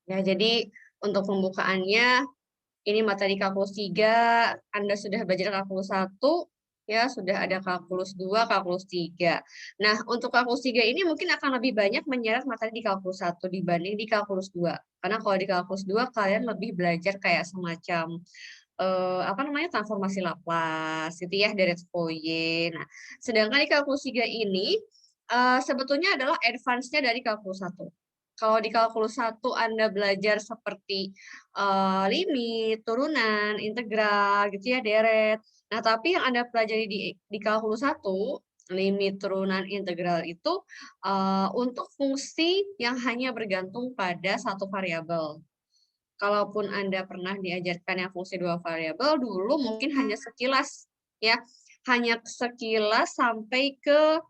Ya, jadi untuk pembukaannya ini materi kalkulus 3, Anda sudah belajar kalkulus 1, ya sudah ada kalkulus 2, kalkulus 3. Nah, untuk kalkulus 3 ini mungkin akan lebih banyak menyeret materi di kalkulus 1 dibanding di kalkulus 2. Karena kalau di kalkulus 2 kalian lebih belajar kayak semacam apa namanya, transformasi Laplace gitu ya, deret Fourier. Nah, sedangkan di kalkulus 3 ini, sebetulnya adalah advance-nya dari kalkulus 1. Kalau di kalkulus 1 Anda belajar seperti, limit, turunan, integral gitu ya, deret. Nah, tapi yang Anda pelajari di kalkulus 1, limit, turunan, integral itu, untuk fungsi yang hanya bergantung pada satu variabel. Kalaupun Anda pernah diajarkan yang fungsi 2 variabel, dulu mungkin hanya sekilas, ya. Hanya sekilas sampai ke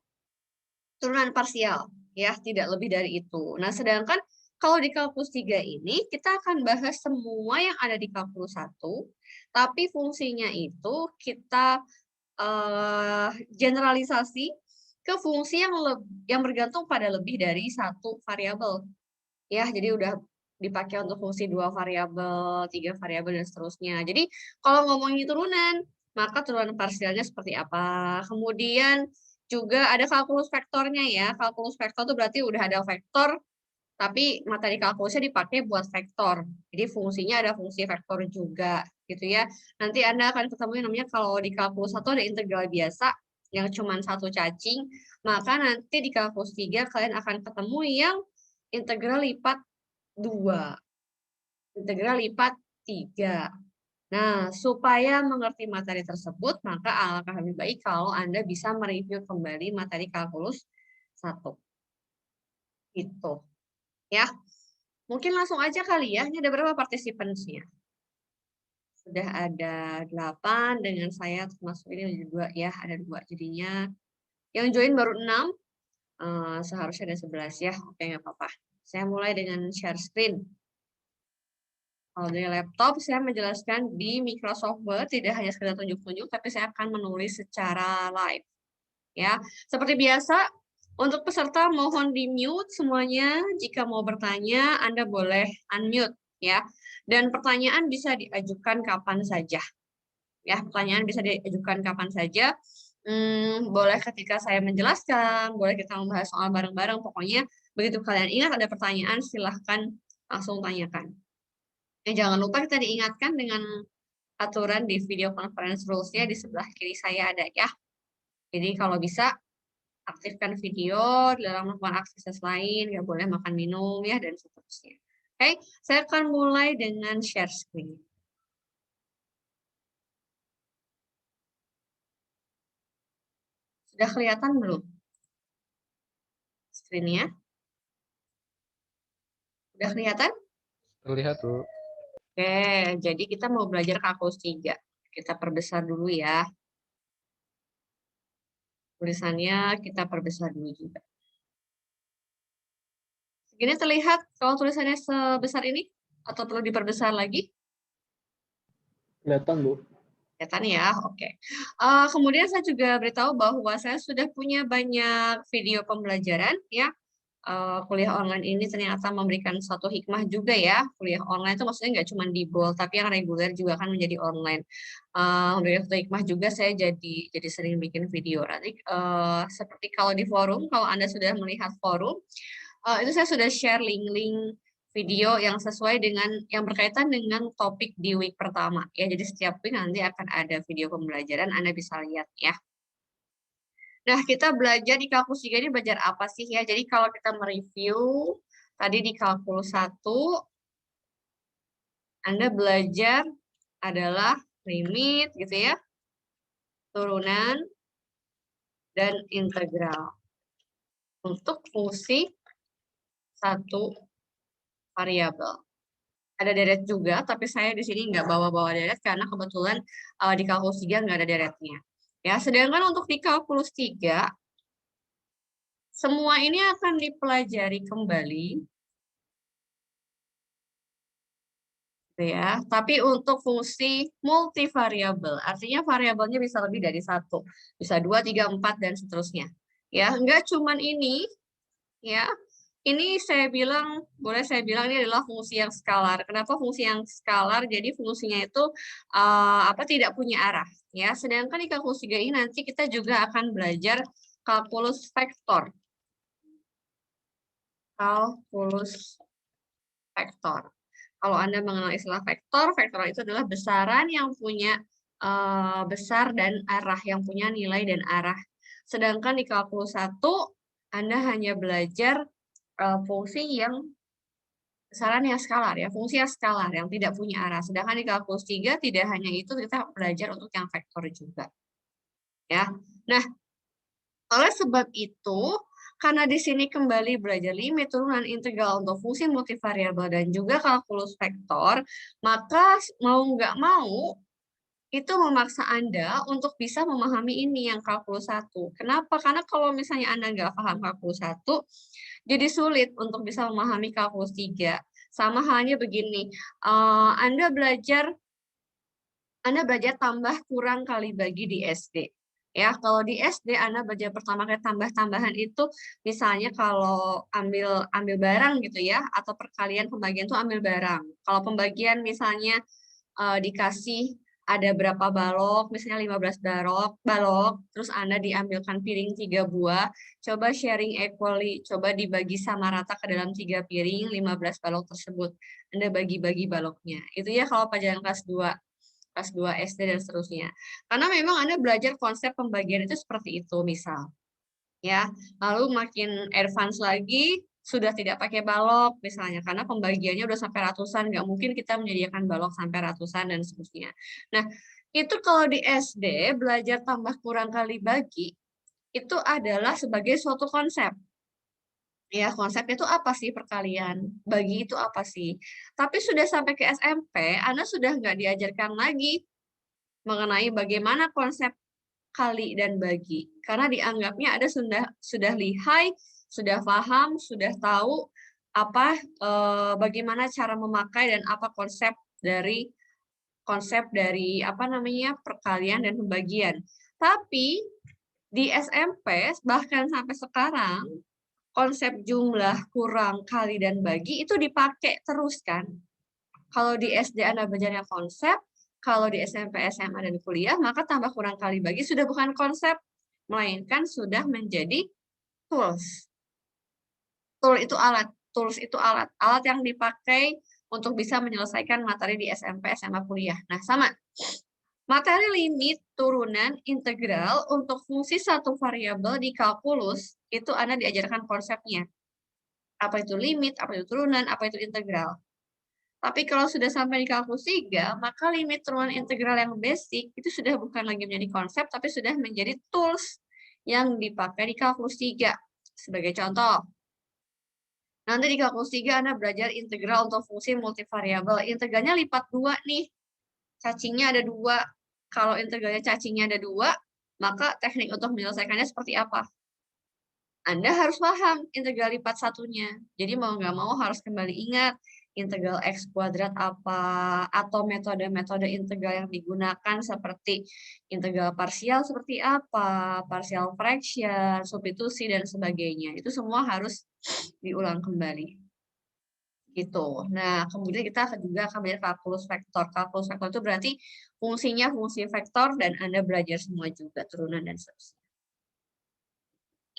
turunan parsial, ya, tidak lebih dari itu. Nah, sedangkan kalau di kalkulus 3 ini, kita akan bahas semua yang ada di kalkulus 1, tapi fungsinya itu kita, generalisasi ke fungsi yang bergantung pada lebih dari satu variabel. Ya, jadi udah dipakai untuk fungsi 2 variabel, 3 variabel, dan seterusnya. Jadi, kalau ngomongin turunan, maka turunan parsialnya seperti apa. Kemudian juga ada kalkulus vektornya ya. Kalkulus vektor itu berarti udah ada vektor, tapi materi kalkulusnya dipakai buat vektor. Jadi fungsinya ada fungsi vektor juga, gitu ya. Nanti Anda akan ketemu yang namanya kalau di kalkulus 1 ada integral biasa, yang cuma satu cacing, maka nanti di kalkulus 3 kalian akan ketemu yang integral lipat 2, integral lipat 3. Nah, supaya mengerti materi tersebut, maka alangkah lebih baik kalau Anda bisa mereview kembali materi kalkulus 1. Gitu, ya. Mungkin langsung aja kali ya, ini ada berapa participants-nya? Sudah ada 8, dengan saya termasuk ini ada 2 ya, ada 2 jadinya. Yang join baru 6, seharusnya ada 11 ya, oke nggak apa-apa. Saya mulai dengan share screen. Kalau dari laptop, saya menjelaskan di Microsoft Word, tidak hanya sekedar tunjuk-tunjuk, tapi saya akan menulis secara live. Ya, seperti biasa, untuk peserta mohon di-mute semuanya. Jika mau bertanya, Anda boleh unmute, ya. Dan pertanyaan bisa diajukan kapan saja. Ya, pertanyaan bisa diajukan kapan saja. Boleh ketika saya menjelaskan, boleh kita membahas soal bareng-bareng. Pokoknya, begitu kalian ingat ada pertanyaan, silahkan langsung tanyakan. Jangan lupa kita diingatkan dengan aturan di video conference rules-nya di sebelah kiri saya ada ya. Jadi kalau bisa aktifkan video, dalam melakukan aktivitas lain, nggak boleh makan minum ya, dan seterusnya. Oke, saya akan mulai dengan share screen. Sudah kelihatan belum screen-nya? Sudah kelihatan? Terlihat, Bu. Oke, jadi kita mau belajar kalkulus 3. Kita perbesar dulu ya. Tulisannya kita perbesar dulu juga. Segini terlihat kalau tulisannya sebesar ini? Atau perlu diperbesar lagi? Kelihatan, Bu. Kelihatan ya, oke. Kemudian saya juga beritahu bahwa saya sudah punya banyak video pembelajaran ya. Kuliah online ini ternyata memberikan suatu hikmah juga ya. Kuliah online itu maksudnya nggak cuma di BOL, tapi yang reguler juga akan menjadi online. Memberikan suatu hikmah juga, saya jadi sering bikin video. Nanti seperti kalau di forum, kalau Anda sudah melihat forum, itu saya sudah share link-link video yang sesuai dengan yang berkaitan dengan topik di week pertama ya. Jadi setiap week nanti akan ada video pembelajaran, Anda bisa lihat ya. Nah, kita belajar di kalkulus 3 ini belajar apa sih ya? Jadi kalau kita mereview tadi di kalkulus 1 Anda belajar adalah limit gitu ya, turunan dan integral untuk fungsi satu variabel. Ada deret juga, tapi saya di sini nggak bawa-bawa deret karena kebetulan di kalkulus 3 nggak ada deretnya. Ya, sedangkan untuk di kalkulus 3, semua ini akan dipelajari kembali. Ya, tapi untuk fungsi multivariabel, artinya variabelnya bisa lebih dari satu, bisa 2, 3, 4, dan seterusnya. Ya, nggak cuman ini, ya, Ini boleh saya bilang ini adalah fungsi yang skalar. Kenapa fungsi yang skalar? Jadi fungsinya itu tidak punya arah, ya. Sedangkan di kalkulus 3 ini nanti kita juga akan belajar kalkulus vektor. Kalkulus vektor. Kalau Anda mengenal istilah vektor, vektor itu adalah besaran yang punya besar dan arah, yang punya nilai dan arah. Sedangkan di kalkulus 1, Anda hanya belajar fungsi yang besaran yang skalar, ya, fungsi yang skalar yang tidak punya arah. Sedangkan di kalkulus 3 tidak hanya itu, kita belajar untuk yang vektor juga. Ya. Nah, oleh sebab itu, karena di sini kembali belajar limit, turunan, integral untuk fungsi multivariabel dan juga kalkulus vektor, maka mau nggak mau itu memaksa Anda untuk bisa memahami ini yang kalkulus 1. Kenapa? Karena kalau misalnya Anda nggak paham kalkulus 1, jadi sulit untuk bisa memahami kalkulus 3. Sama halnya begini, Anda belajar tambah kurang kali bagi di SD. Ya, kalau di SD Anda belajar pertama kali tambah-tambahan itu misalnya kalau ambil barang gitu ya, atau perkalian pembagian itu ambil barang. Kalau pembagian misalnya dikasih ada berapa balok, misalnya 15 balok, terus Anda diambilkan piring 3 buah, coba sharing equally, coba dibagi sama rata ke dalam 3 piring, 15 balok tersebut. Anda bagi-bagi baloknya. Itu ya kalau pelajaran kelas 2 SD dan seterusnya. Karena memang Anda belajar konsep pembagian itu seperti itu, misal. Ya, lalu makin advance lagi, sudah tidak pakai balok misalnya, karena pembagiannya udah sampai ratusan, nggak mungkin kita menyediakan balok sampai ratusan dan seterusnya. Nah, itu kalau di SD, belajar tambah kurang kali bagi, itu adalah sebagai suatu konsep. Ya, konsep itu apa sih perkalian? Bagi itu apa sih? Tapi sudah sampai ke SMP, Anda sudah nggak diajarkan lagi mengenai bagaimana konsep kali dan bagi. Karena dianggapnya Anda sudah lihai, sudah paham, sudah tahu bagaimana cara memakai dan apa konsep dari perkalian dan pembagian. Tapi di SMP bahkan sampai sekarang konsep jumlah, kurang, kali dan bagi itu dipakai terus kan. Kalau di SD Anda belajarnya konsep, kalau di SMP, SMA, dan kuliah, maka tambah kurang kali bagi sudah bukan konsep, melainkan sudah menjadi tools. Tools itu alat yang dipakai untuk bisa menyelesaikan materi di SMP, SMA, kuliah. Nah, sama. Materi limit, turunan, integral untuk fungsi satu variabel di kalkulus, itu Anda diajarkan konsepnya. Apa itu limit, apa itu turunan, apa itu integral. Tapi kalau sudah sampai di kalkulus 3, maka limit turunan integral yang basic itu sudah bukan lagi menjadi konsep, tapi sudah menjadi tools yang dipakai di kalkulus 3. Sebagai contoh, nanti di kalkulus 3 Anda belajar integral untuk fungsi multivariabel. Integralnya lipat 2 nih. Cacingnya ada 2. Kalau integralnya cacingnya ada 2, maka teknik untuk menyelesaikannya seperti apa? Anda harus paham integral lipat satunya. Jadi mau nggak mau harus kembali ingat integral X kuadrat apa, atau metode-metode integral yang digunakan seperti integral parsial seperti apa, partial fraction, substitusi, dan sebagainya. Itu semua harus diulang kembali. Gitu. Nah, kemudian kita juga akan belajar kalkulus vektor. Kalkulus vektor itu berarti fungsinya fungsi vektor dan Anda belajar semua juga, turunan dan seterusnya.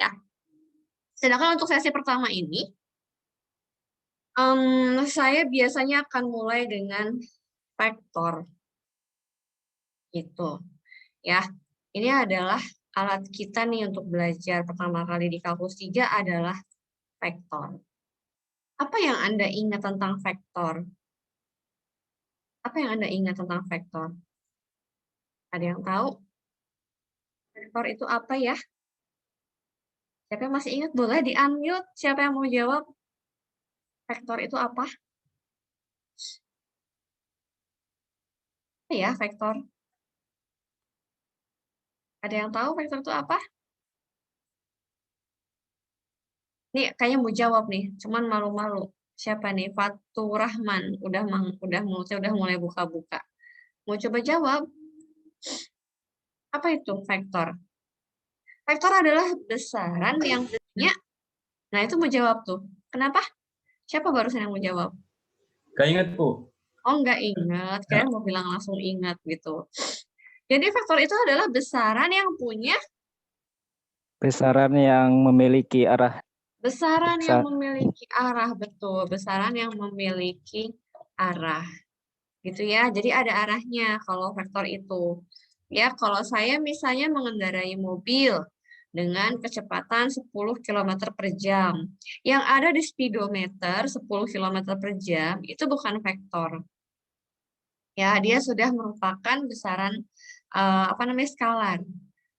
Ya. Sedangkan untuk sesi pertama ini, saya biasanya akan mulai dengan vektor. Gitu. Ya, ini adalah alat kita nih untuk belajar pertama kali di kalkulus 3 adalah vektor. Apa yang Anda ingat tentang vektor? Apa yang Anda ingat tentang vektor? Ada yang tahu? Vektor itu apa ya? Siapa yang masih ingat? Boleh di-unmute. Siapa yang mau jawab? Vektor itu apa? Apa ya vektor? Ada yang tahu vektor itu apa? Nih kayaknya mau jawab nih, cuman malu-malu. Siapa nih? Fatur Rahman. Mulutnya udah mulai buka-buka. Mau coba jawab? Apa itu vektor? Vektor adalah besaran yang punya. Nah, itu mau jawab tuh. Kenapa? Siapa barusan yang mau jawab? Gak inget, Bu. Oh, nggak ingat. Kalian mau bilang langsung ingat gitu. Jadi vektor itu adalah besaran yang punya Besaran yang memiliki arah besaran yang besar. memiliki arah, betul. Besaran yang memiliki arah. Gitu ya. Jadi ada arahnya kalau vektor itu. Ya, kalau saya misalnya mengendarai mobil dengan kecepatan 10 km per jam. Yang ada di speedometer 10 km per jam itu bukan vektor. Ya, dia sudah merupakan besaran apa namanya skalar.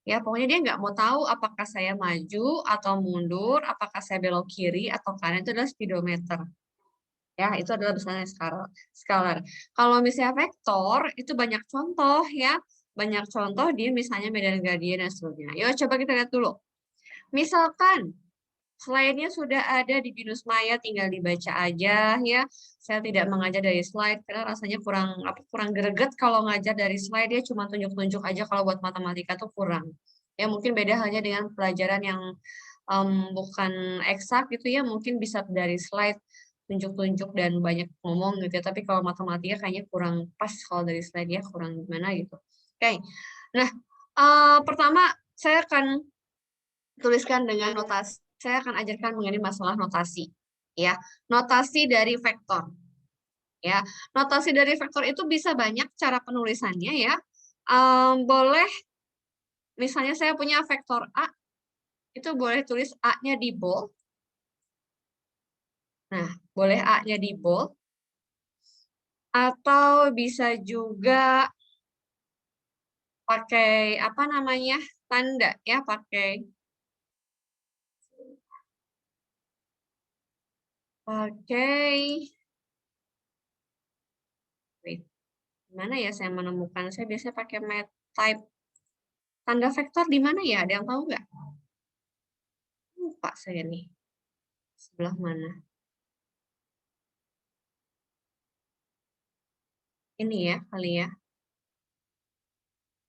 Ya, pokoknya dia nggak mau tahu apakah saya maju atau mundur, apakah saya belok kiri atau kanan, itu adalah speedometer. Ya, itu adalah besaran skalar. Kalau misalnya vektor, itu banyak contoh ya. Banyak contoh dia misalnya medan gradien dan seterusnya. Yuk coba kita lihat dulu. Misalkan slide-nya sudah ada di Binus Maya, tinggal dibaca aja ya. Saya tidak mengajar dari slide karena rasanya kurang greget kalau ngajar dari slide, ya cuma tunjuk-tunjuk aja, kalau buat matematika tuh kurang. Ya mungkin beda halnya dengan pelajaran yang bukan eksak gitu ya, mungkin bisa dari slide tunjuk-tunjuk dan banyak ngomong gitu ya. Tapi kalau matematika kayaknya kurang pas kalau dari slide ya, kurang gimana gitu. Oke. Nah, pertama saya akan tuliskan dengan notasi. Saya akan ajarkan mengenai masalah notasi. Ya, notasi dari vektor. Ya, notasi dari vektor itu bisa banyak cara penulisannya ya. Boleh, misalnya saya punya vektor A, itu boleh tulis A-nya di bold. Nah, boleh A-nya di bold. Atau bisa juga pakai apa namanya, tanda ya, pakai wait, mana ya saya menemukan? Saya biasanya pakai type. Tanda vektor di mana ya? Ada yang tahu nggak? Lupa saya nih. Sebelah mana? Ini ya, kali ya.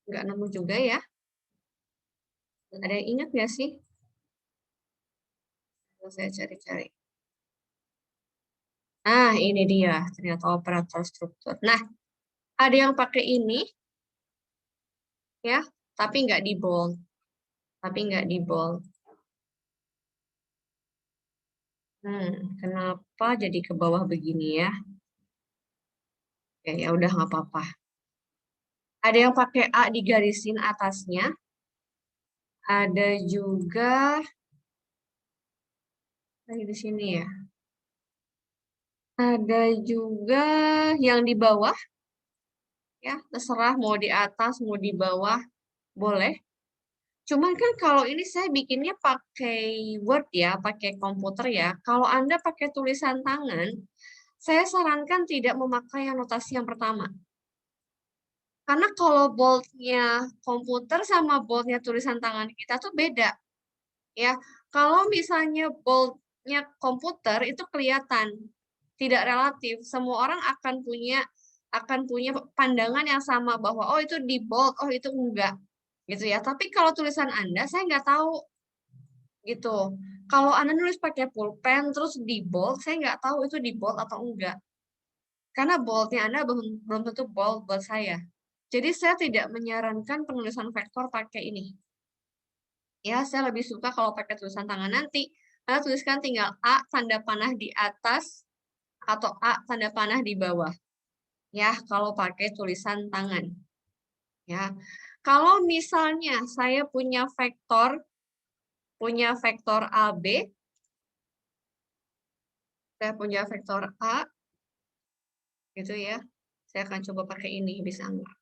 Nggak nemu juga ya. Ada yang ingat nggak sih? Saya cari-cari. Nah, ini dia. Ternyata operator struktur. Nah, ada yang pakai ini. Ya, tapi nggak di bold. Tapi nggak di bold. Kenapa jadi ke bawah begini ya? Oke, ya udah nggak apa-apa. Ada yang pakai A digarisin atasnya. Ada juga di sini ya. Ada juga yang di bawah. Ya, terserah mau di atas, mau di bawah, boleh. Cuman kan kalau ini saya bikinnya pakai Word ya, pakai komputer ya. Kalau Anda pakai tulisan tangan, saya sarankan tidak memakai yang notasi yang pertama. Karena kalau bold-nya komputer sama bold-nya tulisan tangan kita tuh beda. Ya, kalau misalnya bold-nya komputer itu kelihatan, tidak relatif. Semua orang akan punya pandangan yang sama bahwa oh itu di bold, oh itu enggak. Gitu ya. Tapi kalau tulisan Anda saya nggak tahu gitu. Kalau Anda nulis pakai pulpen terus di bold, saya nggak tahu itu di bold atau enggak. Karena boldnya Anda belum tentu bold buat saya. Jadi saya tidak menyarankan penulisan vektor pakai ini. Ya, saya lebih suka kalau pakai tulisan tangan nanti. Anda tuliskan tinggal A tanda panah di atas atau A tanda panah di bawah. Ya, kalau pakai tulisan tangan. Ya. Kalau misalnya saya punya vektor AB, saya punya vektor A, gitu ya. Saya akan coba pakai ini, bisa nggak?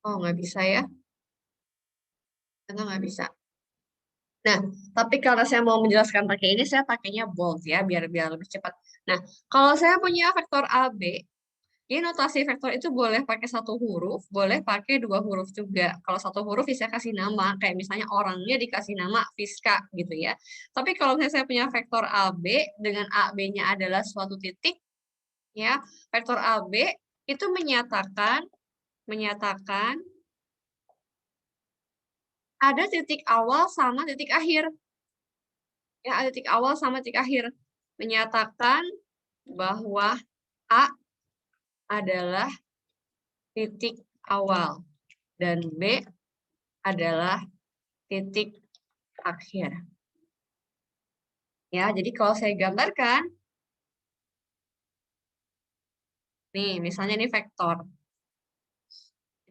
Oh, nggak bisa ya. Nggak bisa. Nah, tapi kalau saya mau menjelaskan pakai ini, saya pakainya bold ya, biar lebih cepat. Nah, kalau saya punya vektor AB, jadi notasi vektor itu boleh pakai satu huruf, boleh pakai dua huruf juga. Kalau satu huruf bisa kasih nama, kayak misalnya orangnya dikasih nama Fiska gitu ya. Tapi kalau misalnya saya punya vektor AB, dengan AB-nya adalah suatu titik, ya, vektor AB itu menyatakan ada titik awal sama titik akhir. Ya, ada titik awal sama titik akhir. Menyatakan bahwa A adalah titik awal dan B adalah titik akhir. Ya, jadi kalau saya gambarkan, nih, misalnya ini vektor.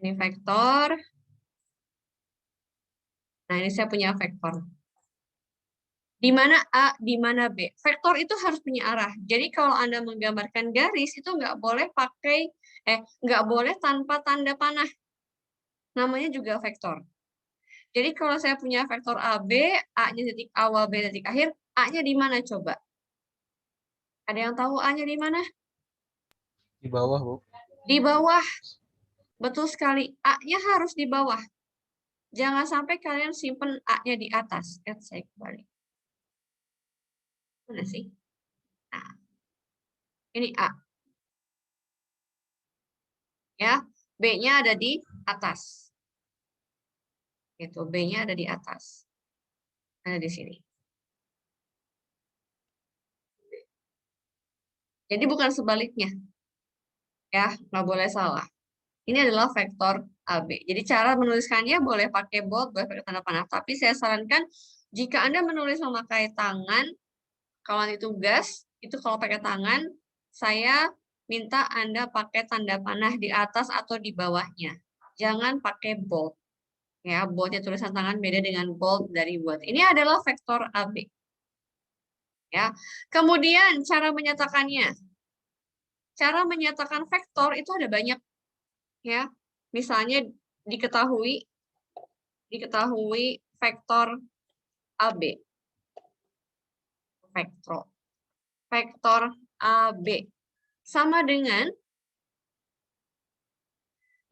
Ini vektor. Nah, ini saya punya vektor. Di mana A, di mana B. Vektor itu harus punya arah. Jadi kalau Anda menggambarkan garis, itu nggak boleh nggak boleh tanpa tanda panah. Namanya juga vektor. Jadi kalau saya punya vektor AB, A-nya titik awal, B titik akhir, A-nya di mana coba? Ada yang tahu A-nya di mana? Di bawah, Bu. Di bawah. Betul sekali. A-nya harus di bawah. Jangan sampai kalian simpen A-nya di atas. Saya kembali. Mana sih? Nah, ini A. Ya, B-nya ada di atas. Itu B-nya ada di atas. Ada di sini. Jadi bukan sebaliknya. Ya, nggak boleh salah. Ini adalah vektor AB. Jadi cara menuliskannya boleh pakai bold, boleh pakai tanda panah. Tapi saya sarankan jika Anda menulis memakai tangan, kalau nanti tugas, itu kalau pakai tangan, saya minta Anda pakai tanda panah di atas atau di bawahnya. Jangan pakai bold. Ya, boldnya tulisan tangan beda dengan bold dari Word. Ini adalah vektor AB. Ya. Kemudian cara menyatakannya. Cara menyatakan vektor itu ada banyak, ya. Misalnya diketahui vektor AB. Vektor AB sama dengan,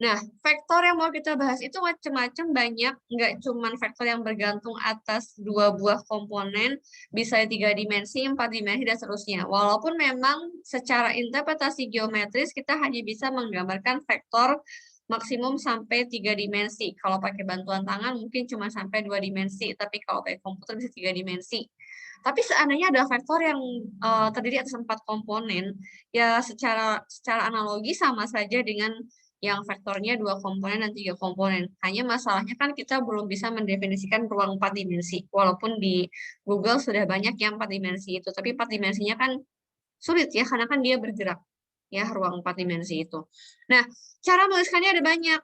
nah, vektor yang mau kita bahas itu macam-macam, banyak, nggak cuma vektor yang bergantung atas dua buah komponen, bisa 3 dimensi, 4 dimensi, dan seterusnya. Walaupun memang secara interpretasi geometris kita hanya bisa menggambarkan vektor maksimum sampai 3 dimensi. Kalau pakai bantuan tangan mungkin cuma sampai 2 dimensi, tapi kalau pakai komputer bisa 3 dimensi. Tapi seandainya ada vektor yang terdiri atas 4 komponen, ya secara analogi sama saja dengan yang vektornya 2 komponen dan 3 komponen. Hanya masalahnya kan kita belum bisa mendefinisikan ruang 4 dimensi. Walaupun di Google sudah banyak yang 4 dimensi itu. Tapi 4 dimensinya kan sulit ya, karena kan dia bergerak. Ya, ruang 4 dimensi itu. Nah, cara menuliskannya ada banyak.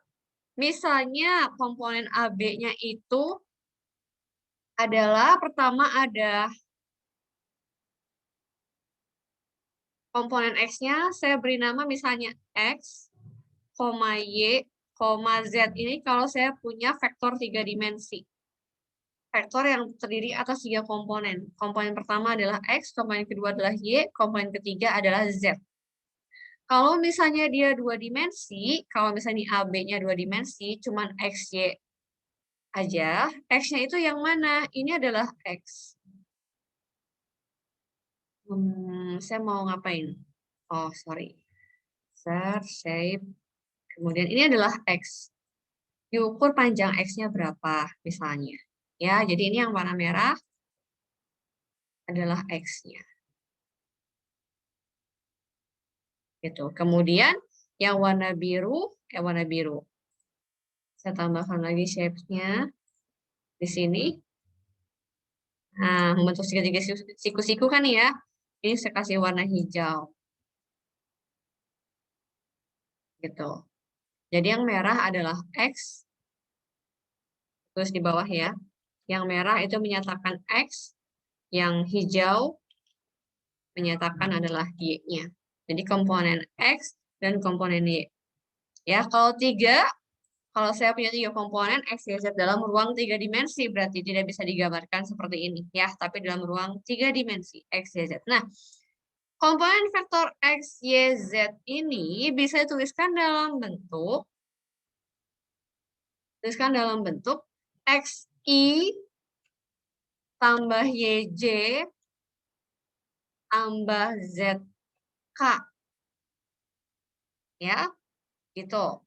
Misalnya komponen AB-nya itu adalah, pertama ada komponen X-nya, saya beri nama misalnya X, Y, Z. Ini kalau saya punya vektor 3 dimensi. Vektor yang terdiri atas 3 komponen. Komponen pertama adalah X, komponen kedua adalah Y, komponen ketiga adalah Z. Kalau misalnya dia 2 dimensi, kalau misalnya AB-nya 2 dimensi, cuman X, Y aja, X-nya itu yang mana? Ini adalah X. Saya mau ngapain? Oh, sorry. Insert, shape. Kemudian ini adalah X. Diukur panjang X-nya berapa, misalnya. Ya, jadi ini yang warna merah adalah X-nya. Gitu. Kemudian yang warna biru. Saya tambahkan lagi shape-nya di sini. Nah, membentuk segitiga siku-siku kan ya. Ini saya kasih warna hijau. Gitu. Jadi yang merah adalah X. Terus di bawah ya. Yang merah itu menyatakan X. Yang hijau menyatakan adalah Y-nya. Jadi komponen X dan komponen Y. Ya, kalau saya punya 3 komponen X, Y, Z dalam ruang 3 dimensi, berarti tidak bisa digambarkan seperti ini. Ya, tapi dalam ruang 3 dimensi, X, Y, Z. Nah, komponen vektor X, Y, Z ini bisa dituliskan dalam bentuk XI tambah YJ tambah ZK. Ya, gitu.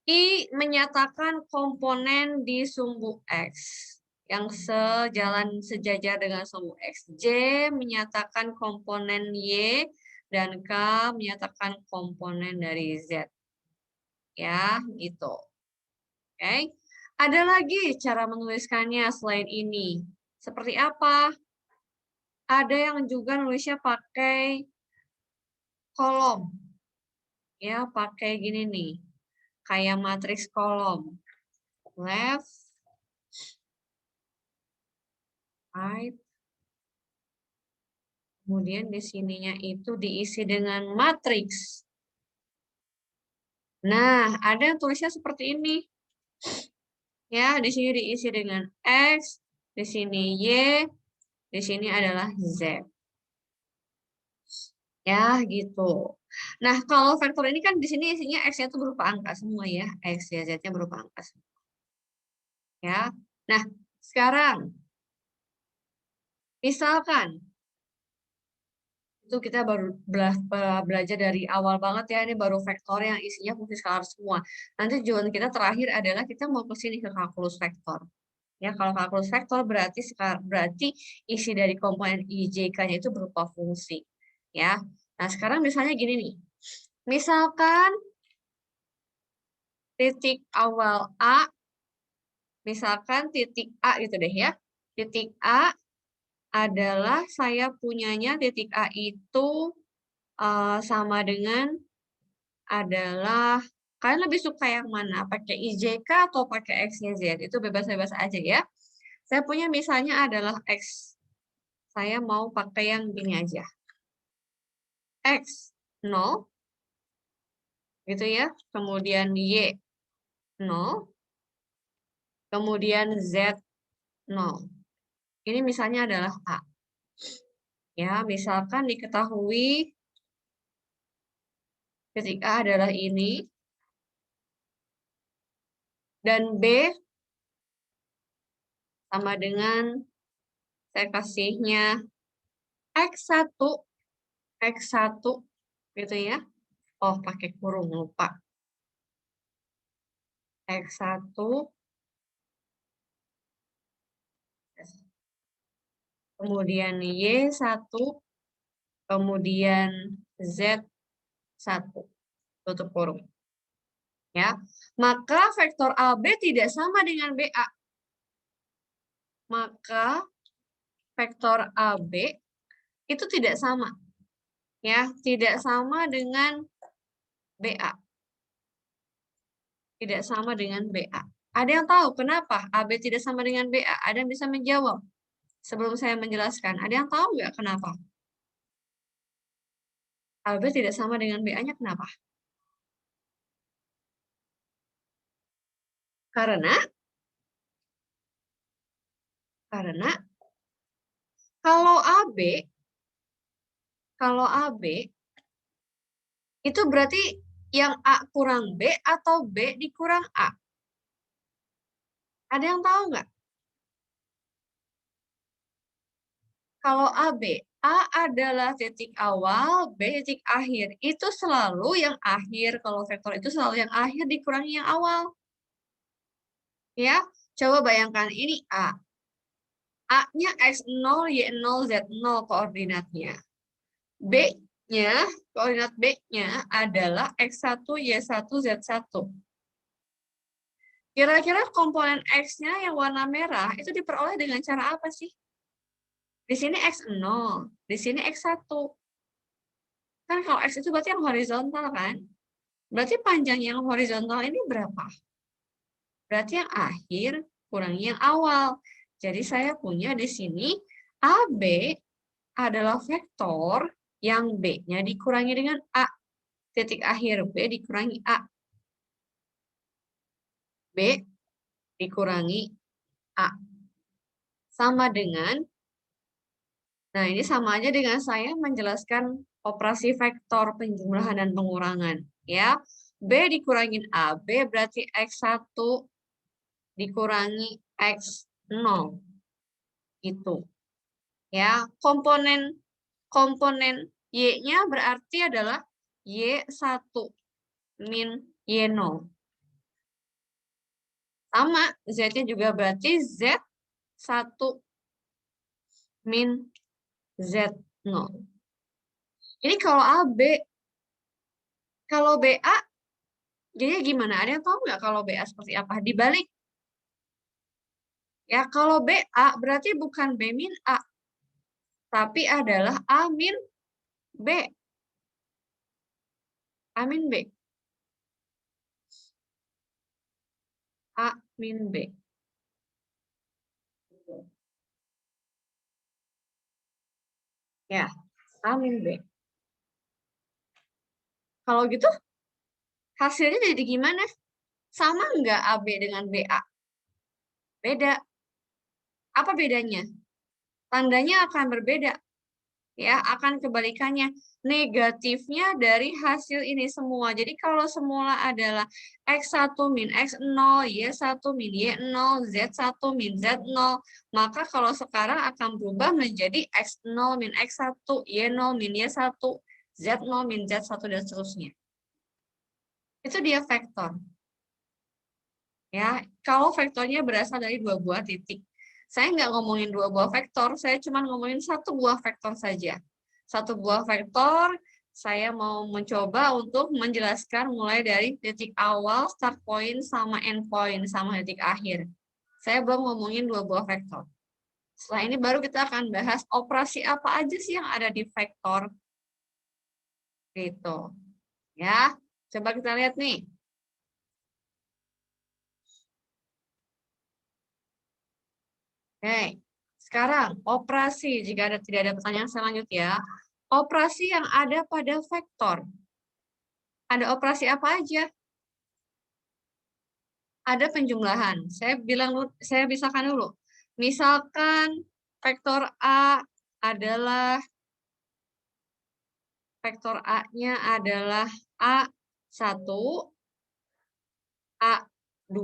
I menyatakan komponen di sumbu X. yang sejajar dengan sumbu X. J menyatakan komponen Y dan K menyatakan komponen dari Z. Ya, gitu. Oke. Ada lagi cara menuliskannya selain ini. Seperti apa? Ada yang juga nulisnya pakai kolom. Ya, pakai gini nih. Kayak matriks kolom. Left, right. Kemudian di sininya itu diisi dengan matriks. Nah, ada yang tulisnya seperti ini. Ya, di sini diisi dengan X, di sini Y, di sini adalah Z. Ya, gitu. Nah, kalau vektor ini kan di sini isinya X-nya itu berupa angka semua ya. X, Y, Z-nya berupa angka semua. Ya. Nah, sekarang misalkan itu kita baru belajar dari awal banget ya, ini baru vektor yang isinya fungsi skalar semua. Nanti tujuan kita terakhir adalah kita mau ke sini ke kalkulus vektor. Ya, kalau kalkulus vektor berarti isi dari komponen IJK-nya itu berupa fungsi. Ya. Nah, sekarang misalnya gini nih. Misalkan titik awal A, misalkan titik A gitu deh ya. Titik A adalah saya punyanya titik A itu sama dengan adalah, kalian lebih suka yang mana? Pakai IJK atau pakai X, Y, Z? Itu bebas-bebas aja ya. Saya punya misalnya adalah X. Saya mau pakai yang gini aja. X, 0. Gitu ya. Kemudian Y, 0. Kemudian Z, 0. Ini misalnya adalah A. Ya, misalkan diketahui titik A adalah ini. Dan B sama dengan, saya kasihnya X1, X1 gitu ya. Oh, pakai kurung, lupa. X1, kemudian Y1, kemudian Z1, tutup kurung. Ya, maka vektor AB tidak sama dengan BA. Maka vektor AB itu tidak sama. Ya, tidak sama dengan BA. Tidak sama dengan BA. Ada yang tahu kenapa AB tidak sama dengan BA? Ada yang bisa menjawab? Sebelum saya menjelaskan, ada yang tahu nggak kenapa? AB tidak sama dengan BA-nya kenapa? Karena kalau AB itu berarti yang A kurang B atau B dikurang A. Ada yang tahu nggak? Kalau AB, A adalah titik awal, B titik akhir. Itu selalu yang akhir. Kalau vektor itu selalu yang akhir dikurangi yang awal. Ya, coba bayangkan ini A. A-nya X0, Y0, Z0 koordinatnya. B-nya, koordinat B-nya adalah X1, Y1, Z1. Kira-kira komponen X-nya yang warna merah itu diperoleh dengan cara apa sih? Di sini X0, di sini X1. Kan kalau X itu berarti yang horizontal kan? Berarti panjang yang horizontal ini berapa? Berarti yang akhir kurangi yang awal. Jadi saya punya di sini AB adalah vektor yang B-nya dikurangi dengan A. Titik akhir B dikurangi A. B dikurangi A. Sama dengan, nah ini sama aja dengan saya menjelaskan operasi vektor penjumlahan dan pengurangan. Ya, B dikurangin AB berarti X1 dikurangi X0. Gitu. Ya, komponen Y-nya berarti adalah Y1 min Y0. Sama, Z-nya juga berarti Z1 1 min Z0. Ini kalau AB. Kalau BA, jadi gimana? Ada yang tahu nggak kalau BA seperti apa? Dibalik. Ya, kalau BA berarti bukan B min A, tapi adalah A min B. A min B. A min B. Ya, A min B. Kalau gitu, hasilnya jadi gimana? Sama nggak AB dengan BA? Beda. Apa bedanya? Tandanya akan berbeda. Ya, akan kebalikannya. Negatifnya dari hasil ini semua. Jadi kalau semula adalah X1 min X0, Y1 min Y0, Z1 min Z0, maka kalau sekarang akan berubah menjadi X0 min X1, Y0 min Y1, Z0 min Z1, dan seterusnya. Itu dia vektor. Ya, kalau vektornya berasal dari 2 buah titik. Saya nggak ngomongin 2 buah vektor, saya cuma ngomongin 1 buah vektor saja. 1 buah vektor, saya mau mencoba untuk menjelaskan mulai dari titik awal, start point, sama end point, sama titik akhir. Saya belum ngomongin 2 buah vektor. Setelah ini baru kita akan bahas operasi apa aja sih yang ada di vektor. Gitu. Ya, coba kita lihat nih. Oke, sekarang operasi, jika tidak ada pertanyaan selanjutnya, operasi yang ada pada vektor. Ada operasi apa aja? Ada penjumlahan. Saya pisahkan dulu. Misalkan vektor A adalah vektor A-nya adalah A1, A2.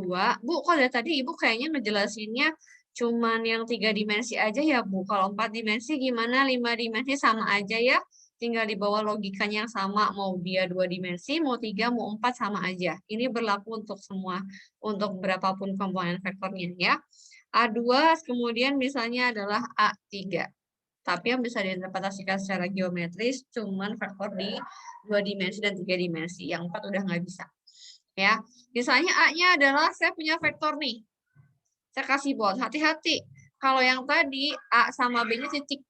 Bu, kok dari tadi Ibu kayaknya ngejelasinnya cuman yang 3 dimensi aja ya, Bu. Kalau 4 dimensi gimana? 5 dimensi sama aja ya. Tinggal di bawah logikanya yang sama. Mau dia 2 dimensi, mau 3, mau 4 sama aja. Ini berlaku untuk semua, untuk berapapun komponen vektornya ya. A2 kemudian misalnya adalah A3. Tapi yang bisa diinterpretasikan secara geometris cuman vektor di 2 dimensi dan 3 dimensi. Yang 4 udah nggak bisa. Ya, misalnya A-nya adalah saya punya vektor nih. Saya kasih bold, hati-hati. Kalau yang tadi A sama B-nya titik.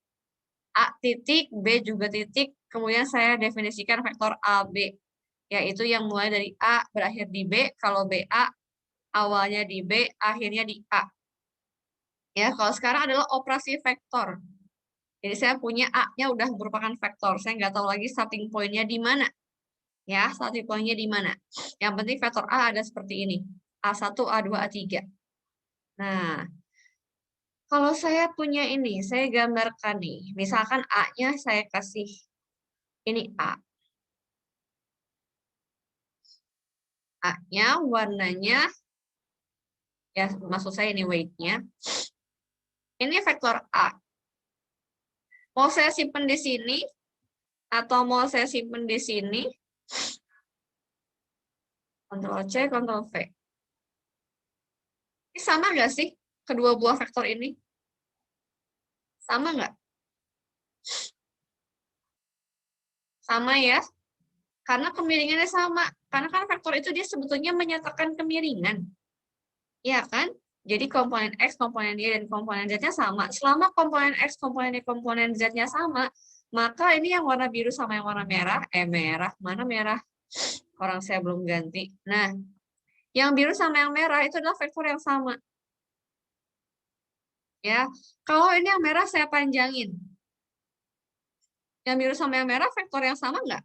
A titik, B juga titik. Kemudian saya definisikan vektor AB. Yaitu yang mulai dari A berakhir di B. Kalau BA awalnya di B, akhirnya di A. Ya, kalau sekarang adalah operasi vektor. Jadi saya punya A-nya udah merupakan vektor. Saya nggak tahu lagi starting point-nya di mana. Ya, starting point-nya di mana. Yang penting vektor A ada seperti ini. A1, A2, A3. Nah, kalau saya punya ini, saya gambarkan nih. Misalkan A-nya saya kasih ini A. A-nya warnanya, ya maksud saya ini weight-nya. Ini vektor A. Mau saya simpan di sini, atau mau saya simpan di sini. Ctrl C, Ctrl V. Ini sama nggak sih kedua buah vektor ini? Sama nggak? Sama ya. Karena kemiringannya sama. Karena kan vektor itu dia sebetulnya menyatakan kemiringan. Iya kan? Jadi komponen X, komponen Y, dan komponen Z-nya sama. Selama komponen X, komponen Y, komponen Z-nya sama, maka ini yang warna biru sama yang warna merah, merah, mana merah? Orang saya belum ganti. Nah, yang biru sama yang merah itu adalah vektor yang sama. Ya, kalau ini yang merah saya panjangin. Yang biru sama yang merah vektor yang sama nggak?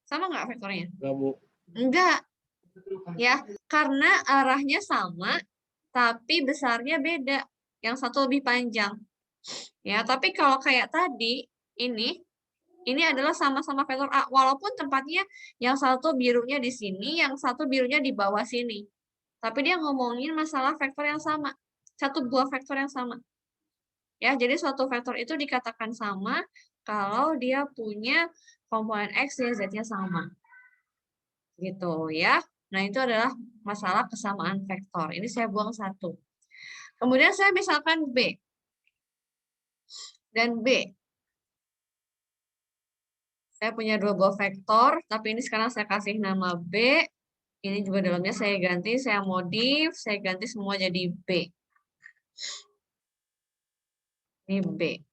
Sama nggak vektornya? Enggak, Bu. Enggak. Ya, karena arahnya sama, tapi besarnya beda. Yang satu lebih panjang. Ya, tapi kalau kayak tadi, ini adalah sama-sama vektor A. Walaupun tempatnya yang satu birunya di sini, yang satu birunya di bawah sini. Tapi dia ngomongin masalah vektor yang sama. Satu buah vektor yang sama. Ya, jadi suatu vektor itu dikatakan sama kalau dia punya komponen X, Y, Z-nya sama. Gitu ya. Nah, itu adalah masalah kesamaan vektor. Ini saya buang satu. Kemudian saya misalkan B dan B. Saya punya dua buah vektor, tapi ini sekarang saya kasih nama B. Ini juga dalamnya saya ganti, saya modif, saya ganti semua jadi B. Ini B.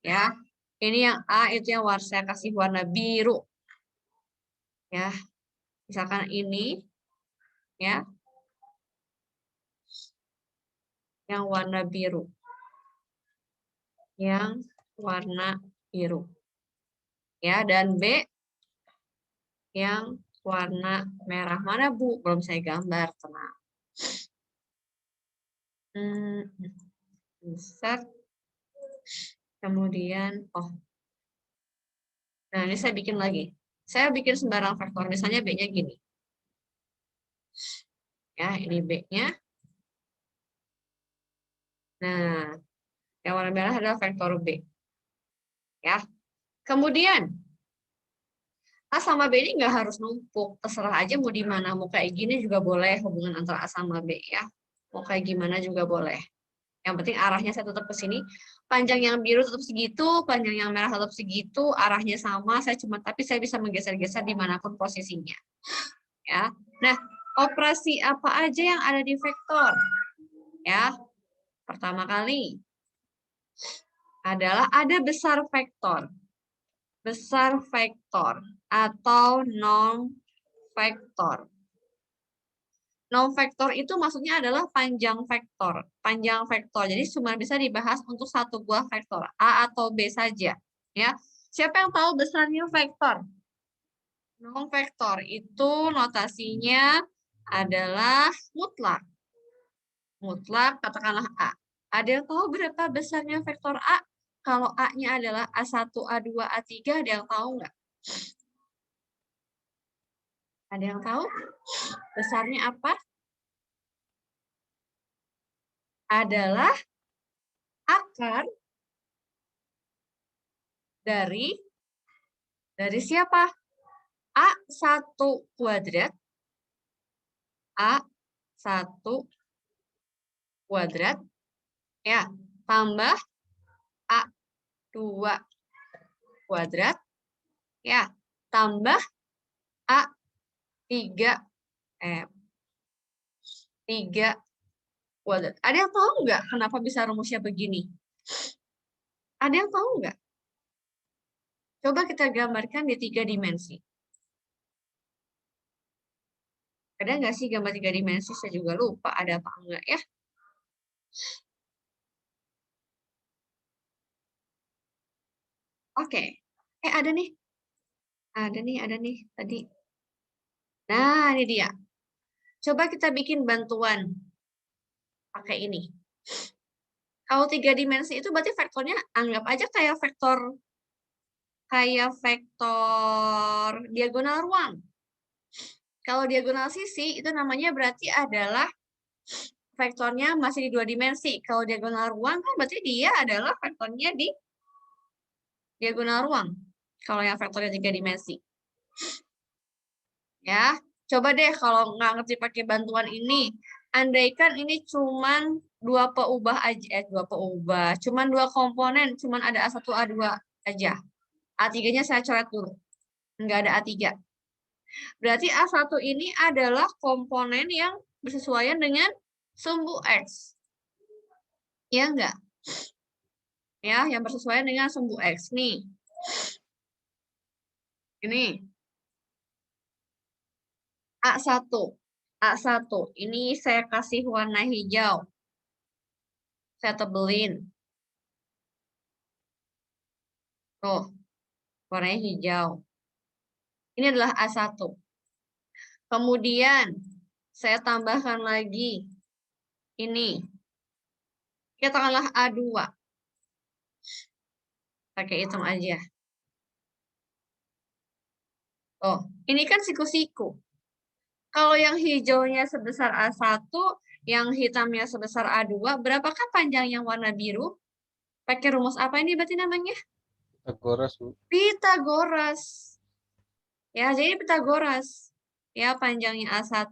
Ya. Ini yang A itu yang saya kasih warna biru. Ya. Misalkan ini ya. Yang warna biru. Yang warna biru. Ya, dan B yang warna merah. Mana, Bu? Belum saya gambar, tenang. Insert. Kemudian, oh. Nah, ini saya bikin lagi. Saya bikin sembarang vektor. Misalnya B-nya gini. Ya, ini B-nya. Nah, yang warna merah adalah vektor B. Ya. Kemudian, A sama B ini nggak harus numpuk. Terserah aja mau di mana. Mau kayak gini juga boleh hubungan antara A sama B ya. Mau kayak gimana juga boleh. Yang penting arahnya saya tetap ke sini. Panjang yang biru tetap segitu, panjang yang merah tetap segitu, arahnya sama. Tapi saya bisa menggeser-geser dimanapun posisinya. Ya. Nah, operasi apa aja yang ada di vektor? Ya. Pertama kali adalah ada besar vektor. Besar vektor atau norm vektor. Norm vektor itu maksudnya adalah panjang vektor. Panjang vektor. Jadi cuma bisa dibahas untuk satu buah vektor, A atau B saja. Ya. Siapa yang tahu besarnya vektor? Norm vektor itu notasinya adalah mutlak. Mutlak, katakanlah A. Ada yang tahu berapa besarnya vektor A? Kalau A-nya adalah A1, A2, A3, ada yang tahu nggak? Ada yang tahu? Besarnya apa? Adalah akar dari siapa? A1 kuadrat. A1 kuadrat. Ya, tambah A2 kuadrat. Ya, tambah A3 3 kuadrat. Ada yang tahu nggak kenapa bisa rumusnya begini? Ada yang tahu nggak? Coba kita gambarkan di 3 dimensi. Ada nggak sih gambar 3 dimensi? Saya juga lupa ada apa enggak ya. Oke. Ada nih. Ada nih tadi. Nah, ini dia. Coba kita bikin bantuan pakai ini. Kalau 3 dimensi itu berarti vektornya anggap aja kayak vektor diagonal ruang. Kalau diagonal sisi itu namanya berarti adalah vektornya masih di 2 dimensi. Kalau diagonal ruang kan berarti dia adalah vektornya di diagonal ruang. Kalau yang vektornya 3 dimensi. Ya, coba deh kalau nggak ngerti pakai bantuan ini. Andaikan ini cuman 2 peubah aja, 2 peubah. Cuman 2 komponen, cuman ada A1, A2 aja. A3-nya saya coret dulu. Nggak ada A3. Berarti A1 ini adalah komponen yang bersesuaian dengan sumbu X. Ya enggak? Ya, yang bersesuaian dengan sumbu X. Nih. Ini. A1. A1. Ini saya kasih warna hijau. Saya tebelin. Tuh. Warnanya hijau. Ini adalah A1. Kemudian, saya tambahkan lagi. Ini. Katakanlah A2. Pakai hitung aja. Oh, ini kan siku-siku. Kalau yang hijaunya sebesar A1, yang hitamnya sebesar A2, berapakah panjang yang warna biru? Pakai rumus apa ini berarti namanya? Pitagoras, Bu. Pitagoras. Ya, jadi Pitagoras. Ya, panjangnya A1,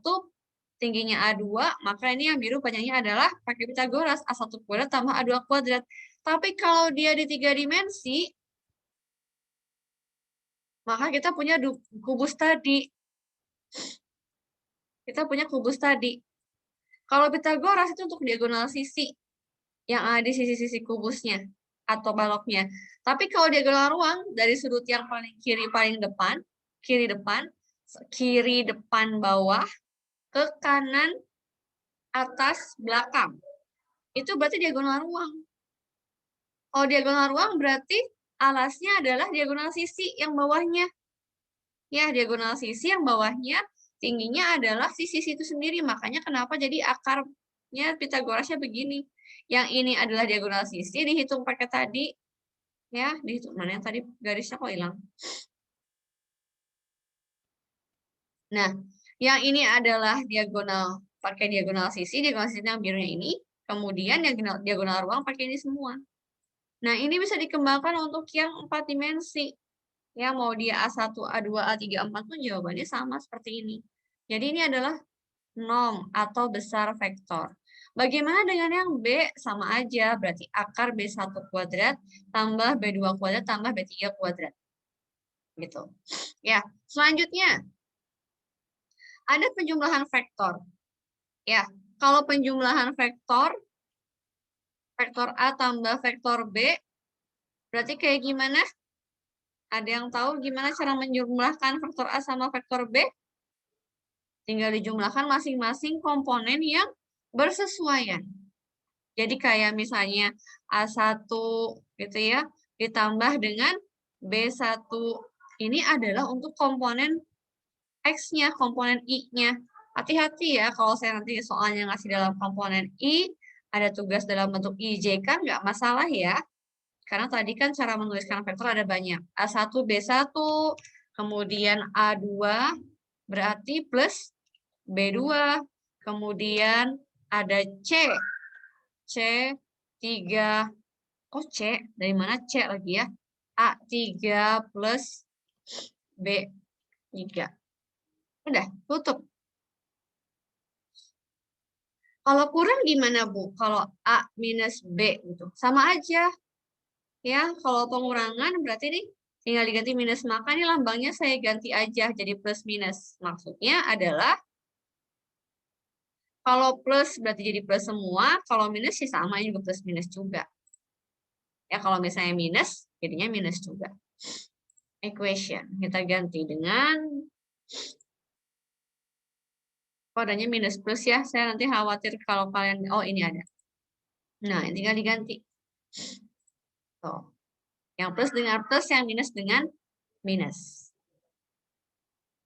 tingginya A2, maka ini yang biru panjangnya adalah pakai Pitagoras, A1 kuadrat tambah A2 kuadrat. Tapi kalau dia di 3 dimensi, maka kita punya kubus tadi. Kita punya kubus tadi. Kalau Pitagoras itu untuk diagonal sisi, yang ada di sisi-sisi kubusnya atau baloknya. Tapi kalau diagonal ruang, dari sudut yang paling kiri paling depan, kiri depan bawah, ke kanan atas belakang. Itu berarti diagonal ruang. Kalau diagonal ruang berarti alasnya adalah diagonal sisi yang bawahnya. Ya, diagonal sisi yang bawahnya tingginya adalah sisi itu sendiri. Makanya kenapa jadi akarnya Pitagorasnya begini. Yang ini adalah diagonal sisi, dihitung pakai tadi. Ya, dihitung. Mana yang tadi garisnya kok hilang? Nah, yang ini adalah pakai diagonal sisi yang birunya ini. Kemudian diagonal ruang pakai ini semua. Nah, ini bisa dikembangkan untuk yang 4 dimensi. Ya, mau dia A1, A2, A3, A4 pun jawabannya sama seperti ini. Jadi ini adalah norm atau besar vektor. Bagaimana dengan yang B? Sama aja, berarti akar B1 kuadrat tambah B2 kuadrat tambah B3 kuadrat. Gitu. Ya, selanjutnya ada penjumlahan vektor. Ya, kalau penjumlahan vektor A tambah vektor B, berarti kayak gimana? Ada yang tahu gimana cara menjumlahkan vektor A sama vektor B? Tinggal dijumlahkan masing-masing komponen yang bersesuaian. Jadi kayak misalnya A1 gitu ya, ditambah dengan B1. Ini adalah untuk komponen X-nya, komponen I-nya. Hati-hati ya, kalau saya nanti soalnya ngasih dalam komponen I, ada tugas dalam bentuk IJ kan nggak masalah ya. Karena tadi kan cara menuliskan vektor ada banyak. A1, B1, kemudian A2 berarti plus B2, kemudian ada C. C3, oh C, dari mana C lagi ya? A3 plus B3. Udah, tutup. Kalau kurang gimana, Bu? Kalau A minus B gitu. Sama aja. Ya, kalau pengurangan berarti nih tinggal diganti minus. Maka nih lambangnya saya ganti aja jadi plus minus. Maksudnya adalah kalau plus berarti jadi plus semua, kalau minus sih sama juga plus minus juga. Ya, kalau misalnya minus, jadinya minus juga. Equation. Kita ganti dengan kodenya minus plus ya. Saya nanti khawatir kalau kalian, oh ini ada. Nah, ini tinggal diganti. Tuh. Yang plus dengan plus, yang minus dengan minus.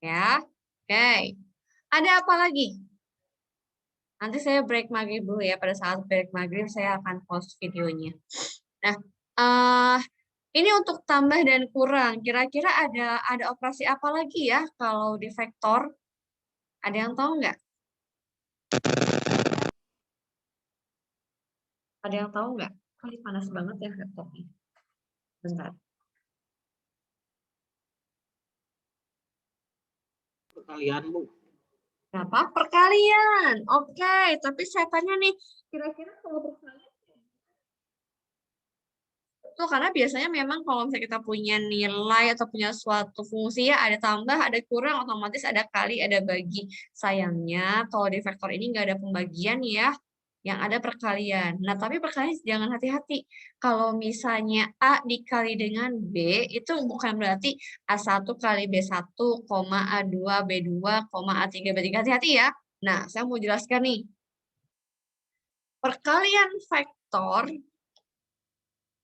Ya, oke. Ada apa lagi? Nanti saya break maghrib dulu ya. Pada saat break maghrib saya akan post videonya. Nah, ini untuk tambah dan kurang. Kira-kira ada operasi apa lagi ya kalau di vektor? Ada yang tahu nggak? Ada yang tahu nggak? Kali panas banget ya laptopnya. Bentar. Perkalian, Bu. Berapa? Perkalian. Oke, tapi saya tanya nih, kira-kira kalau perkalian itu karena biasanya memang kalau misalnya kita punya nilai atau punya suatu fungsi ya ada tambah, ada kurang, otomatis ada kali, ada bagi. Sayangnya kalau di vektor ini nggak ada pembagian ya, yang ada perkalian. Nah, tapi perkalian jangan hati-hati. Kalau misalnya A dikali dengan B, itu bukan berarti A1 kali B1, A2, B2, A3, B3. Hati-hati ya. Nah, saya mau jelaskan nih. Perkalian vektor,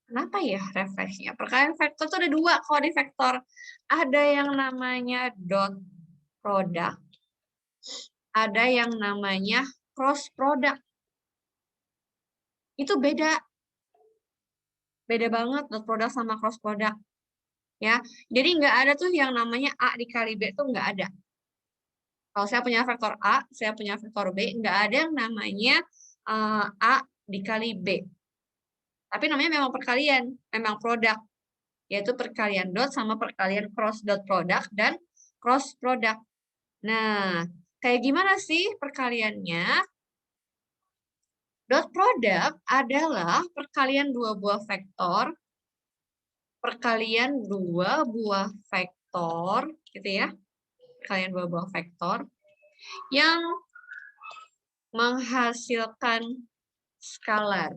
kenapa ya refleksnya? Perkalian vektor itu ada dua kalau di vektor. Ada yang namanya dot product. Ada yang namanya cross product. Itu beda. Beda banget dot product sama cross product. Ya, jadi nggak ada tuh yang namanya A dikali B tuh nggak ada. Kalau saya punya vektor A, saya punya vektor B, nggak ada yang namanya A dikali B. Tapi namanya memang perkalian, memang produk. Yaitu perkalian dot sama perkalian cross dot product dan cross product. Nah, Kayak gimana sih perkaliannya? Dot product adalah perkalian dua buah vektor, gitu ya. Perkalian dua buah vektor yang menghasilkan skalar.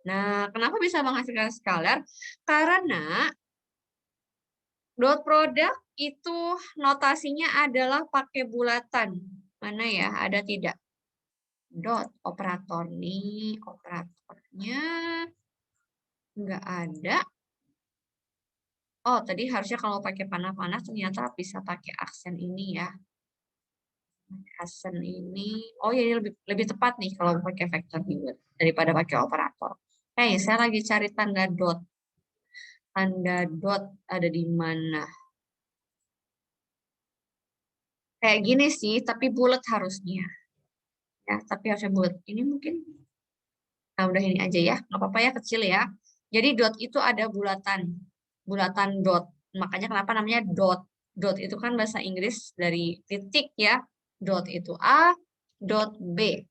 Nah, kenapa bisa menghasilkan skalar? Karena dot product itu notasinya adalah pakai bulatan. Mana ya? Ada tidak? Dot operator nih, operatornya nggak ada. Oh, tadi harusnya kalau pakai panah-panah ternyata bisa pakai aksen ini ya. Aksen ini, oh ya ini lebih tepat nih kalau pakai vector keyword daripada pakai operator. Saya lagi cari tanda dot. Tanda dot ada di mana? Kayak gini sih, tapi bulat harusnya. Ya, tapi harusnya bulat. Ini mungkin, nah udah ini aja ya, nggak apa-apa ya, kecil ya. Jadi dot itu ada bulatan, bulatan dot. Makanya kenapa namanya dot. Dot itu kan bahasa Inggris dari titik ya. Dot itu A, dot B.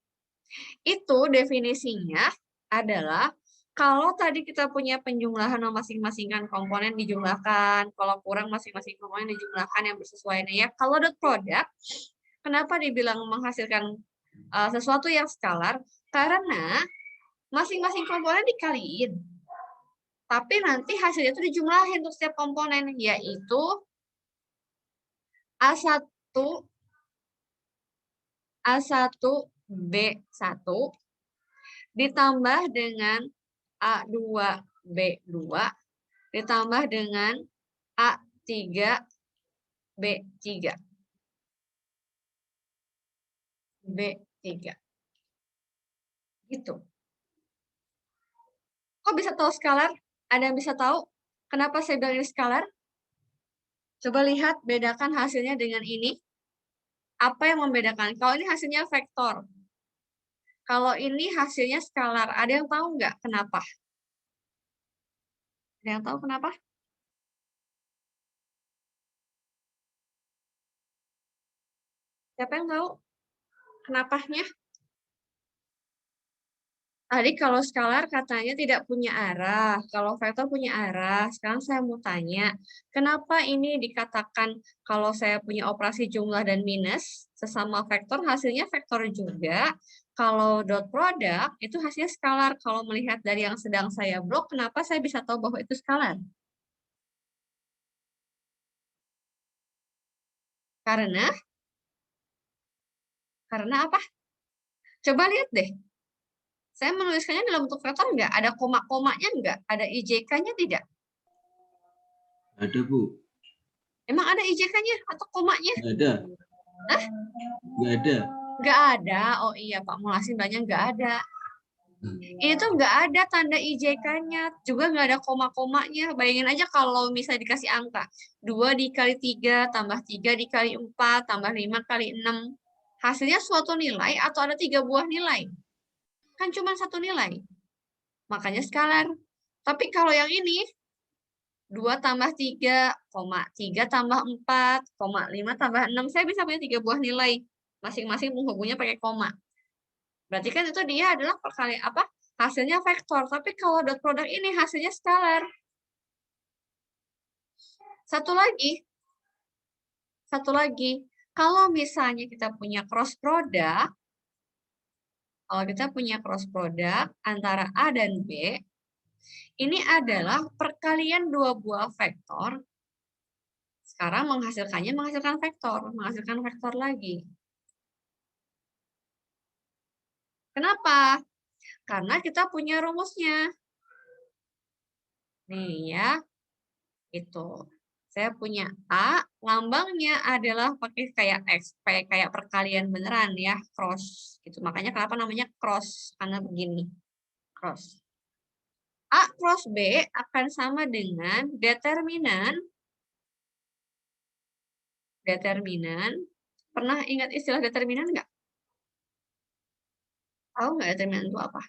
Itu definisinya adalah kalau tadi kita punya penjumlahan masing-masing komponen dijumlahkan, kalau kurang masing-masing komponen dijumlahkan yang bersesuaian ya. Kalau dot product, kenapa dibilang menghasilkan sesuatu yang skalar? Karena masing-masing komponen dikaliin. Tapi nanti hasilnya itu dijumlahin untuk setiap komponen, yaitu A1, A1, B1 ditambah dengan A2, B2 ditambah dengan A3, B3. B3. Gitu. Kok bisa tahu skalar? Ada yang bisa tahu kenapa saya bilang ini skalar? Coba lihat, bedakan hasilnya dengan ini. Apa yang membedakan? Kalau ini hasilnya vektor. Kalau ini hasilnya skalar. Ada yang tahu nggak kenapa? Ada yang tahu kenapa? Siapa yang tahu kenapanya? Tadi kalau skalar katanya tidak punya arah, kalau vektor punya arah. Sekarang saya mau tanya, kenapa ini dikatakan kalau saya punya operasi jumlah dan minus, sesama vektor, hasilnya vektor juga. Kalau dot product, itu hasilnya skalar. Kalau melihat dari yang sedang saya blok, kenapa saya bisa tahu bahwa itu skalar? Karena apa? Coba lihat deh. Saya menuliskannya dalam bentuk vektor enggak? Ada koma-komanya enggak? Ada IJK-nya tidak? Ada, Bu. Emang ada IJK-nya atau komanya? Nggak ada. Hah? Nggak ada. Nggak ada. Oh iya, Pak Mulasin banyak nggak ada. Ini tuh nggak ada tanda IJK-nya. Juga nggak ada koma-komanya. Bayangin aja kalau misalnya dikasih angka. 2 dikali 3, tambah 3 dikali 4, tambah 5 kali 6. Hasilnya suatu nilai atau ada 3 buah nilai. Kan cuma satu nilai. Makanya skalar. Tapi kalau yang ini, 2 tambah 3, 3 tambah 4, 5 tambah 6. Saya bisa punya 3 buah nilai. Masing-masing penghubungnya pakai koma. Berarti kan itu dia adalah perkalian apa? Hasilnya vektor. Tapi kalau dot product ini hasilnya skalar. Satu lagi. Kalau misalnya kita punya cross product, antara A dan B, ini adalah perkalian dua buah vektor. Sekarang menghasilkan vektor lagi. Kenapa? Karena kita punya rumusnya. Nih ya, itu. Saya punya A, lambangnya adalah pakai kayak XP, kayak perkalian beneran ya, cross. Gitu. Makanya kenapa namanya cross, karena begini, cross. A cross B akan sama dengan determinan. Pernah ingat istilah determinan nggak? Tahu nggak determinan itu apa?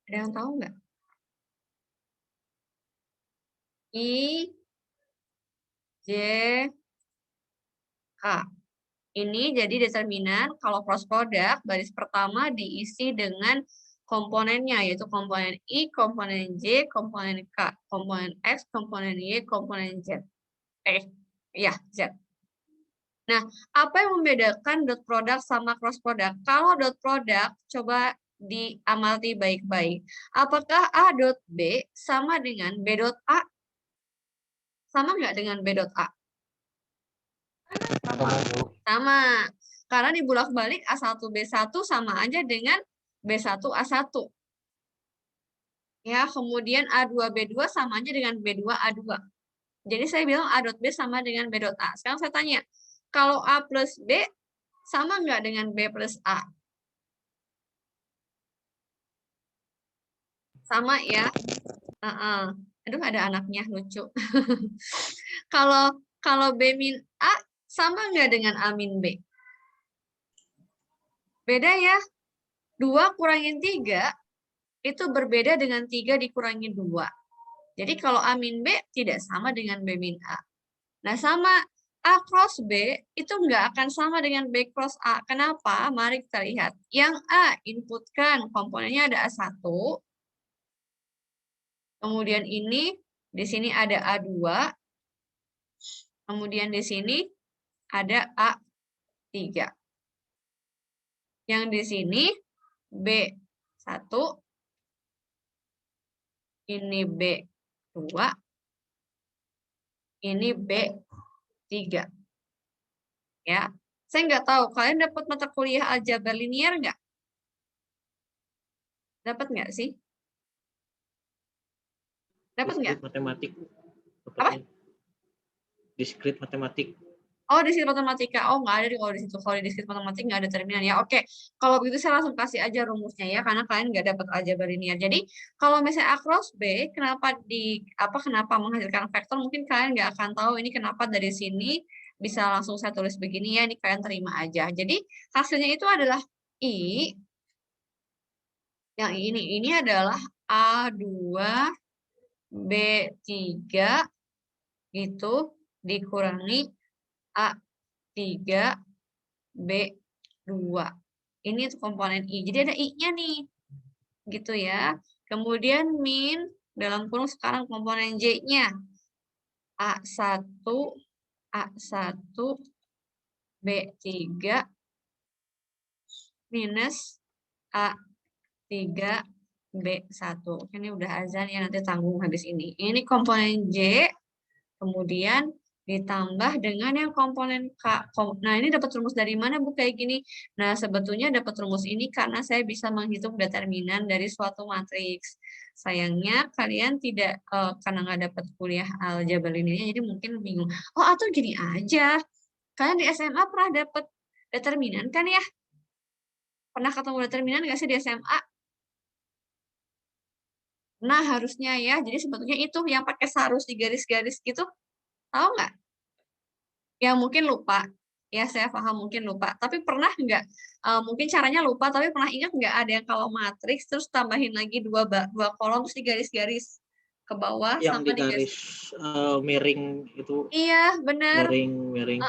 Ada yang tahu nggak? I, J, K. Ini jadi determinan kalau cross product baris pertama diisi dengan komponennya, yaitu komponen I, komponen J, komponen K, komponen X, komponen Y, komponen Z. Z. Nah, apa yang membedakan dot product sama cross product? Kalau dot product, coba diamati baik-baik. Apakah A dot B sama dengan B dot A? Sama nggak dengan B dot A? Sama. Karena dibulak-balik A1B1 sama aja dengan B1A1. Ya, kemudian A2B2 sama aja dengan B2A2. Jadi saya bilang A dot B sama dengan B dot A. Sekarang saya tanya, kalau A plus B sama nggak dengan B plus A? Sama ya. Aduh, ada anaknya lucu. Kalau B min A sama nggak dengan A min B? Beda ya. 2 kurangin 3 itu berbeda dengan 3 dikurangi 2. Jadi kalau A min B tidak sama dengan B min A. Nah, sama A cross B itu nggak akan sama dengan B cross A. Kenapa? Mari kita lihat. Yang A inputkan komponennya ada A1. Kemudian ini di sini ada A2. Kemudian di sini ada A3. Yang di sini B1, ini B2, ini B3. Ya, saya nggak tahu, kalian dapat mata kuliah aljabar linier nggak? Dapat nggak sih? Dapat nggak? Matematik. Apa? Diskrit matematik. Oh, diskrit matematika. Oh, nggak ada kalau di situ. Kalau di diskrit matematik nggak ada determinan ya. Oke, kalau begitu saya langsung kasih aja rumusnya ya, karena kalian nggak dapat aljabar linier. Jadi kalau misalnya A cross B, kenapa menghasilkan vektor? Mungkin kalian nggak akan tahu ini kenapa dari sini bisa langsung saya tulis begini ya. Ini kalian terima aja. Jadi hasilnya itu adalah I. Yang ini adalah A2B3 gitu dikurangi A3B2. Ini komponen I. Jadi ada I-nya nih. Gitu ya. Kemudian min dalam kurung sekarang komponen J-nya. A1 B3 minus A3B1. Ini udah azan ya, nanti tanggung habis ini. Ini komponen J. Kemudian ditambah dengan yang komponen K. Nah, ini dapat rumus dari mana, Bu, kayak gini? Nah, sebetulnya dapat rumus ini karena saya bisa menghitung determinan dari suatu matriks. Sayangnya, kalian tidak, karena nggak dapat kuliah aljabar linier, jadi mungkin bingung. Oh, atau gini aja. Kalian di SMA pernah dapat determinan, kan ya? Pernah ketemu determinan nggak sih di SMA? Nah, harusnya ya. Jadi sebetulnya itu yang pakai sarus di garis-garis gitu. Tahu nggak? Ya mungkin lupa. Ya saya paham mungkin lupa. Tapi pernah nggak? Mungkin caranya lupa, tapi pernah ingat nggak ada yang kalau matriks terus tambahin lagi dua kolom terus di garis-garis ke bawah Yang sama di garis miring itu. Iya, benar. Miring.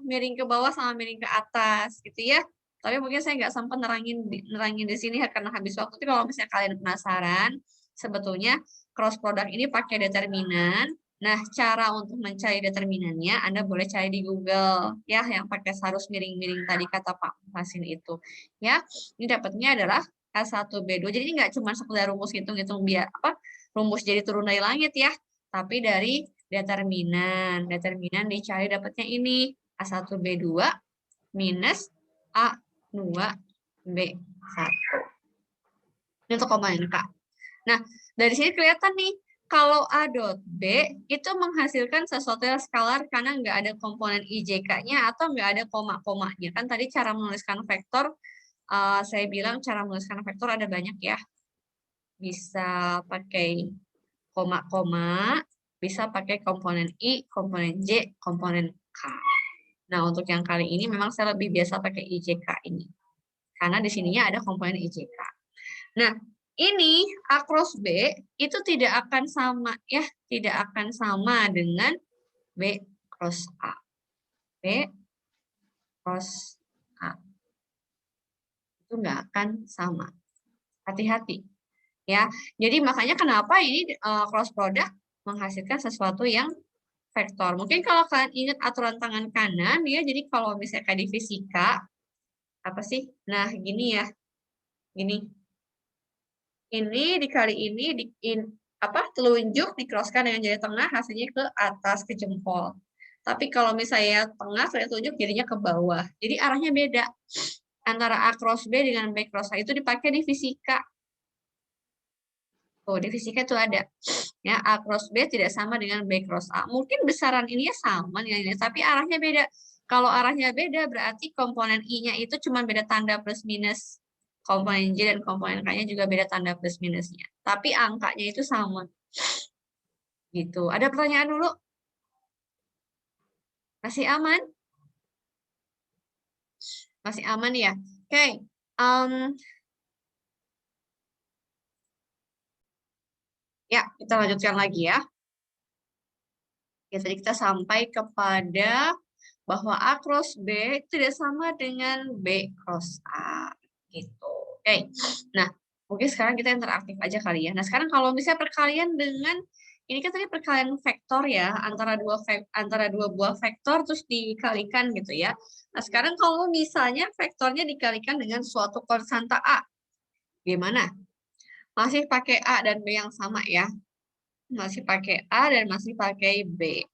Miring ke bawah sama miring ke atas gitu ya. Tapi mungkin saya nggak sempat nerangin di sini karena habis waktu. Tapi kalau misalnya kalian penasaran, sebetulnya cross product ini pakai determinan. Nah, cara untuk mencari determinannya Anda boleh cari di Google ya, yang pakai sarus miring-miring tadi kata Pak Hasin itu. Ya, ini dapatnya adalah A1B2. Jadi nggak cuma sekedar rumus hitung-hitung biar rumus jadi turun dari langit ya, tapi dari determinan. Determinan dicari dapatnya ini A1B2 minus A2B1. Ini untuk komponen K. Nah, dari sini kelihatan nih, kalau A dot B itu menghasilkan sesuatu yang skalar karena nggak ada komponen IJK-nya atau nggak ada koma-komanya. Kan tadi cara menuliskan vektor, saya bilang cara menuliskan vektor ada banyak ya. Bisa pakai koma-koma, bisa pakai komponen I, komponen J, komponen K. Nah, untuk yang kali ini memang saya lebih biasa pakai IJK ini. Karena di sininya ada komponen IJK. Nah, ini A cross B itu tidak akan sama ya, tidak akan sama dengan B cross A. B cross A. Itu nggak akan sama. Hati-hati. Ya, jadi makanya kenapa ini cross product menghasilkan sesuatu yang vektor. Mungkin kalau kalian ingat aturan tangan kanan, ya, jadi kalau misalnya kayak di fisika, apa sih? Nah, gini ya, gini. Ini dikali ini, telunjuk dikroskan dengan jari tengah, hasilnya ke atas, ke jempol. Tapi kalau misalnya tengah, saya tunjuk jadinya ke bawah. Jadi arahnya beda. Antara A cross B dengan B cross A itu dipakai di fisika. Tuh, di fisika itu ada. Ya, A cross B tidak sama dengan B cross A. Mungkin besaran ininya sama dengan ini, tapi arahnya beda. Kalau arahnya beda, berarti komponen I-nya itu cuma beda tanda plus minus. Komponen J dan komponen K-nya juga beda tanda plus minusnya. Tapi angkanya itu sama. Gitu. Ada pertanyaan dulu? Masih aman? Masih aman ya? Oke. Ya, kita lanjutkan lagi ya. Ya, tadi kita sampai kepada bahwa A cross B tidak sama dengan B cross A. Gitu. Oke. Nah, mungkin sekarang kita interaktif aja kali ya. Nah, sekarang kalau misalnya perkalian dengan, ini kan tadi perkalian vektor ya, antara dua buah vektor terus dikalikan gitu ya. Nah, sekarang kalau misalnya vektornya dikalikan dengan suatu konstanta A, gimana? Masih pakai A dan B yang sama ya. Masih pakai A dan masih pakai B.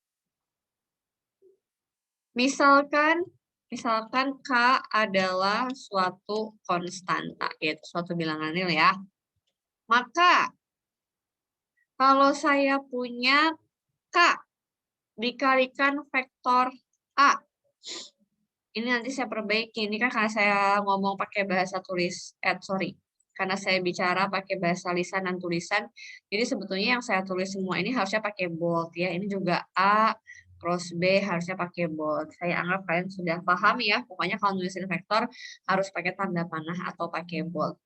Misalkan K adalah suatu konstanta, yaitu suatu bilangan nil ya. Maka kalau saya punya K dikalikan vektor A, ini nanti saya perbaiki. Ini kan karena saya ngomong pakai bahasa tulis, karena saya bicara pakai bahasa lisan dan tulisan. Jadi sebetulnya yang saya tulis semua ini harusnya pakai bold ya. Ini juga A cross B harusnya pakai bold. Saya anggap kalian sudah paham ya. Pokoknya kalau nulisin vektor harus pakai tanda panah atau pakai bold.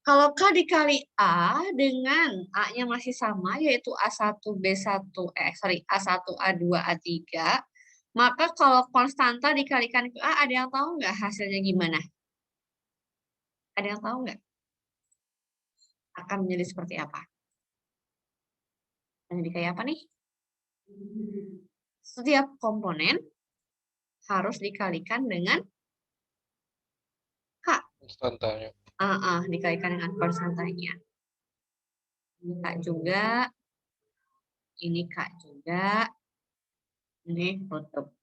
Kalau K dikali A dengan A-nya masih sama, yaitu A1, B1, A1, A2, A3, maka kalau konstanta dikalikan ke A, ada yang tahu nggak hasilnya gimana? Ada yang tahu nggak? Akan menjadi seperti apa? Jadi kayak apa nih? Setiap komponen harus dikalikan dengan K. Konstantanya. Dikalikan dengan konstantanya. Ini K juga. Ini K juga. Ini tutup.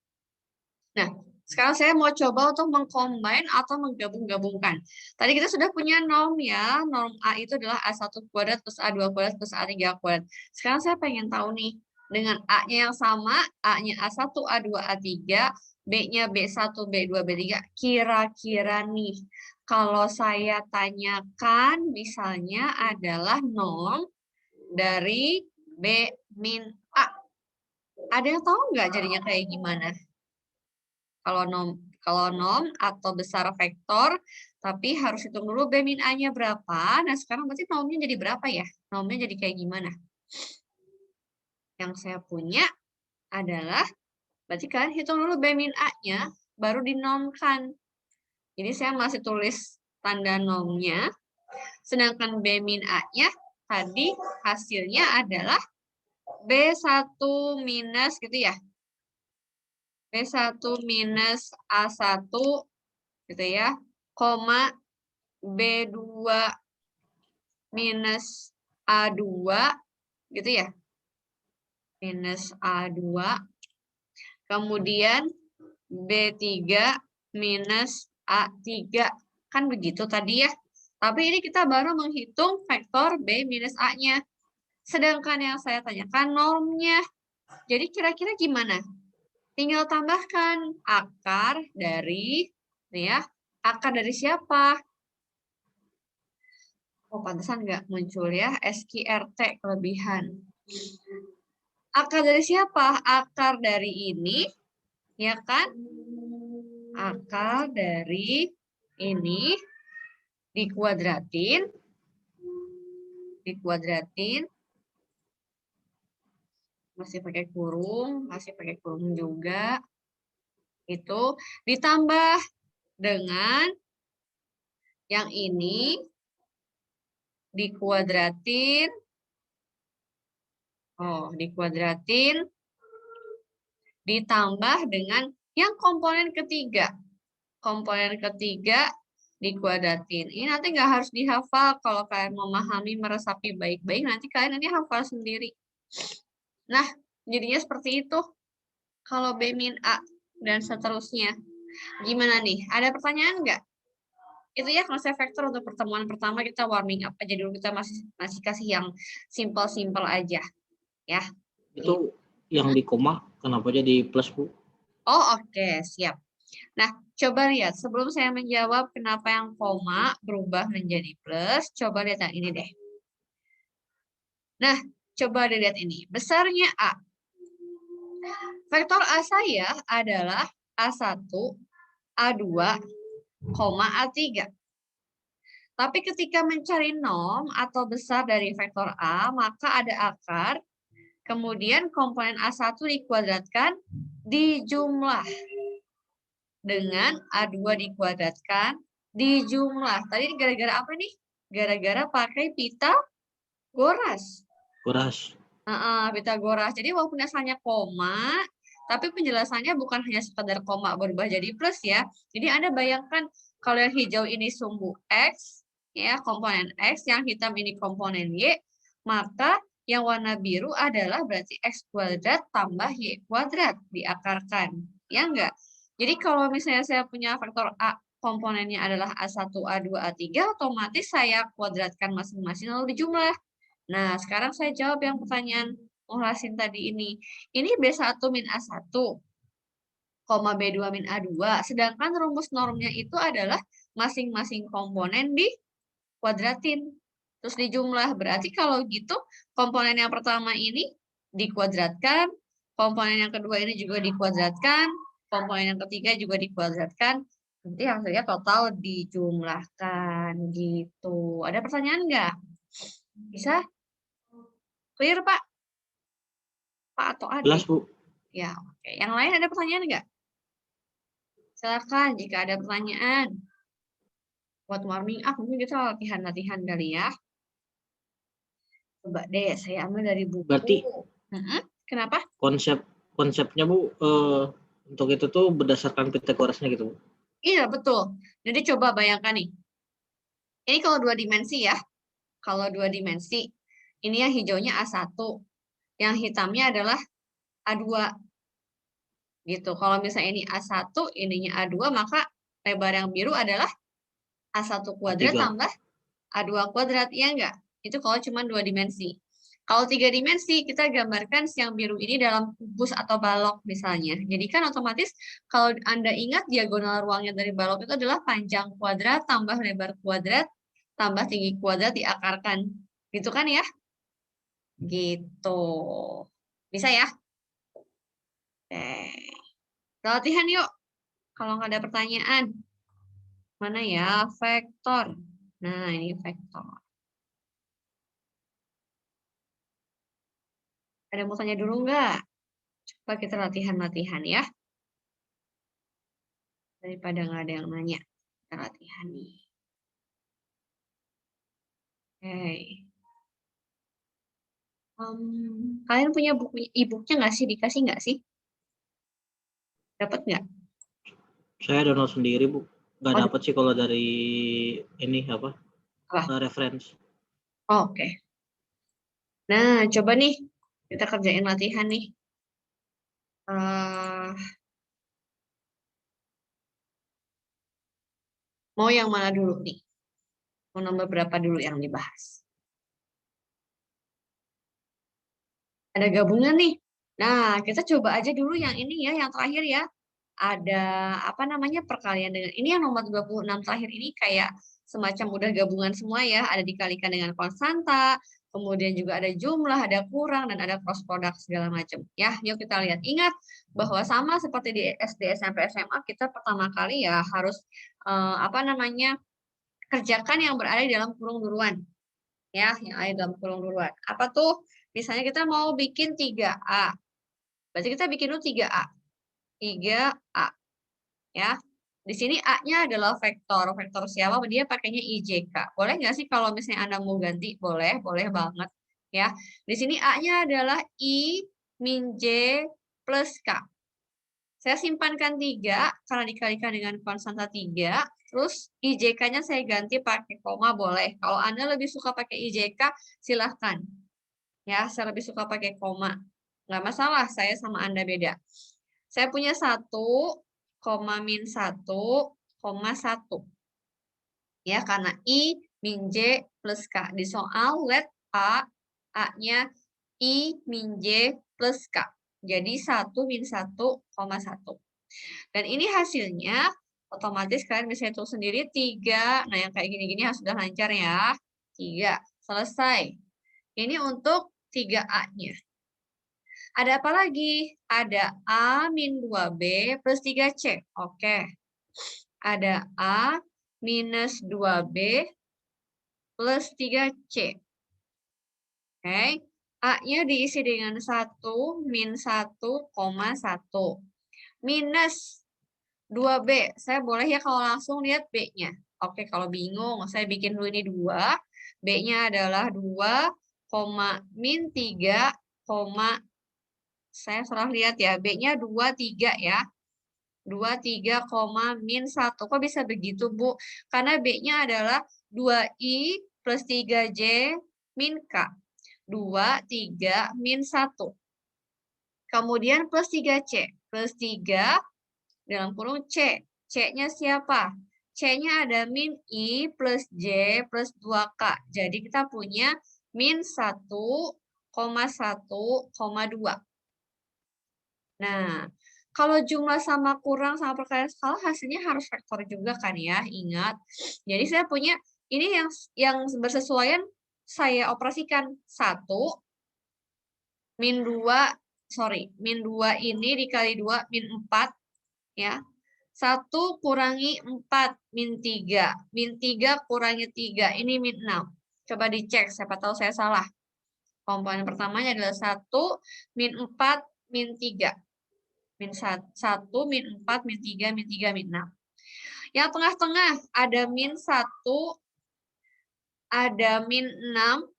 Nah, sekarang saya mau coba untuk mengcombine atau menggabung-gabungkan. Tadi kita sudah punya norm ya. Norm A itu adalah A1 kuadrat plus A2 kuadrat plus A3 kuadrat. Sekarang saya pengen tahu nih, dengan A-nya yang sama, A-nya A1, A2, A3, B-nya B1, B2, B3, kira-kira nih, kalau saya tanyakan misalnya adalah norm dari B min A. Ada yang tahu nggak jadinya kayak gimana? Kalau nom atau besar vektor, tapi harus hitung dulu B min A-nya berapa. Nah, sekarang berarti nomnya jadi berapa ya? Nomnya jadi kayak gimana? Yang saya punya adalah, berarti kalian hitung dulu B min A-nya, baru dinomkan. Jadi saya masih tulis tanda nomnya, sedangkan B min A-nya tadi hasilnya adalah B1 minus gitu ya. B1 minus A1 gitu ya, koma B2 minus A2 gitu ya. Minus A2. Kemudian B3 minus A3. Kan begitu tadi ya. Tapi ini kita baru menghitung vektor B minus A-nya. Sedangkan yang saya tanyakan normnya. Jadi kira-kira gimana? Tinggal tambahkan akar dari, nih ya, akar dari siapa? Oh, pantesan nggak muncul ya, SQRT kelebihan. Akar dari siapa? Akar dari ini, ya kan? Akar dari ini dikuadratin, masih pakai kurung juga. Itu ditambah dengan yang ini dikuadratin. Dikuadratin ditambah dengan yang komponen ketiga. Komponen ketiga dikuadratin. Ini nanti nggak harus dihafal. Kalau kalian memahami, meresapi baik-baik, nanti kalian ini hafal sendiri. Nah, jadinya seperti itu. Kalau B min A dan seterusnya. Gimana nih? Ada pertanyaan nggak? Itu ya konsep vektor untuk pertemuan pertama kita warming up aja dulu. Kita masih kasih yang simple-simple aja. Ya. Itu yang di koma, kenapa jadi plus, Bu? Oh, oke, siap. Nah, coba lihat. Sebelum saya menjawab kenapa yang koma berubah menjadi plus, coba lihat yang ini deh. Nah, coba dilihat ini. Besarnya A. Vektor A saya adalah A1, A2, A3. Tapi ketika mencari norm atau besar dari vektor A, maka ada akar, kemudian komponen A1 dikuadratkan, dijumlah dengan A2 dikuadratkan, dijumlah. Tadi gara-gara apa nih? Gara-gara pakai Pitagoras. Pitagoras. Jadi walaupun asalnya koma, tapi penjelasannya bukan hanya sekedar koma berubah jadi plus ya. Jadi Anda bayangkan kalau yang hijau ini sumbu X, ya komponen X, yang hitam ini komponen Y, maka yang warna biru adalah berarti X kuadrat tambah Y kuadrat diakarkan. Ya enggak? Jadi kalau misalnya saya punya vektor A, komponennya adalah A1, A2, A3, otomatis saya kuadratkan masing-masing lalu dijumlah. Nah, sekarang saya jawab yang pertanyaan Muhsin tadi ini. Ini B1 min A1, B2 min A2. Sedangkan rumus normnya itu adalah masing-masing komponen dikuadratin. Terus dijumlah. Berarti kalau gitu, komponen yang pertama ini dikuadratkan, komponen yang kedua ini juga dikuadratkan, komponen yang ketiga juga dikuadratkan. Nanti hasilnya total dijumlahkan gitu. Ada pertanyaan nggak? Bisa? Clear, Pak? Pak atau Adik? Jelas, Bu. Ya, oke. Yang lain ada pertanyaan nggak? Silakan jika ada pertanyaan. Buat warming up, mungkin kita latihan-latihan kali ya. Coba deh, saya ambil dari buku. Berarti Kenapa? Konsepnya, Bu, untuk itu tuh berdasarkan Pitagorasnya gitu, Bu. Iya, betul. Jadi coba bayangkan nih. Ini kalau 2 dimensi ya. Kalau 2 dimensi, ini yang hijaunya A1. Yang hitamnya adalah A2. Gitu. Kalau misalnya ini A1, ininya A2, maka lebar yang biru adalah A1 kuadrat A3. tambah A2 kuadrat. Iya enggak? Itu kalau cuma 2 dimensi. Kalau 3 dimensi, kita gambarkan yang biru ini dalam kubus atau balok misalnya. Jadi kan otomatis kalau Anda ingat diagonal ruangnya dari balok itu adalah panjang kuadrat tambah lebar kuadrat tambah tinggi kuadrat diakarkan. Gitu kan ya? Gitu. Bisa ya? Oke. Kita latihan yuk. Kalau nggak ada pertanyaan. Mana ya? Vektor. Nah, ini vektor. Ada yang mau tanya dulu nggak? Coba kita latihan-latihan ya. Daripada nggak ada yang nanya. Kita latihan nih. Oke. Kalian punya buku e-booknya nggak sih? Dikasih nggak sih? Dapat nggak? Saya download sendiri, Bu. Nggak dapat sih kalau dari ini apa? Reference. Oke. Nah, coba nih. Kita kerjain latihan nih. Mau yang mana dulu nih? Mau nomor berapa dulu yang dibahas? Ada gabungan nih. Nah, kita coba aja dulu yang ini ya, yang terakhir ya. Ada apa namanya perkalian dengan ini yang nomor 26 terakhir ini kayak semacam udah gabungan semua ya, ada dikalikan dengan konstanta, kemudian juga ada jumlah, ada kurang dan ada cross product segala macam. Ya, yuk kita lihat. Ingat bahwa sama seperti di SD, SMP, SMA kita pertama kali ya harus apa namanya? Kerjakan yang berada di dalam kurung duluan. Ya, yang ada di dalam kurung duluan. Apa tuh? Misalnya kita mau bikin 3A. Berarti kita bikin dulu 3A. 3A. Ya. Di sini A-nya adalah vektor. Vektor siapa? Dia pakainya IJK. Boleh nggak sih kalau misalnya Anda mau ganti? Boleh, boleh banget. Ya. Di sini A-nya adalah I min J plus K. Saya simpankan 3 karena dikalikan dengan konstanta 3. Terus IJK-nya saya ganti pakai koma boleh. Kalau Anda lebih suka pakai IJK, silahkan. Ya, saya lebih suka pakai koma. Nggak masalah, saya sama Anda beda. Saya punya 1, min 1, 1. Ya, karena I min J plus K. Di soal let A-nya I min J plus K. Jadi 1 min 1, 1. Dan ini hasilnya, otomatis kalian bisa hitung sendiri 3. Nah, yang kayak gini-gini harus sudah lancar ya. 3. Selesai. Ini untuk 3A-nya. Ada apa lagi? Ada A min 2B plus 3C. Oke. Ada A minus 2B plus 3C. Oke. A-nya diisi dengan 1 min 1, 1. Minus 2B. Saya boleh ya kalau langsung lihat B-nya. Oke, kalau bingung, saya bikin dulu ini 2. B-nya adalah 2, min 3, saya salah lihat ya, B-nya 2, 3 ya. 2, 3, min 1. Kok bisa begitu, Bu? Karena B-nya adalah 2I plus 3J min K. 2, 3, min 1. Kemudian plus 3C. Plus 3 dalam kurung C. C-nya siapa? C-nya ada min I plus J plus 2K. Jadi kita punya min 1, 1, 2. Nah, kalau jumlah sama kurang sama perkalian skala hasilnya harus vektor juga kan ya, ingat. Jadi saya punya ini yang bersesuaian saya operasikan 1 min 2, min 2 ini dikali 2 min 4 ya. 1 kurangi 4 min 3, min 3 kurangi 3 ini min 6. Coba dicek siapa tahu saya salah. Komponen pertamanya adalah 1 min 4 min 3. Min 1, min 4, min 3, min 3, min 6. Yang tengah-tengah ada min 1, ada min 6,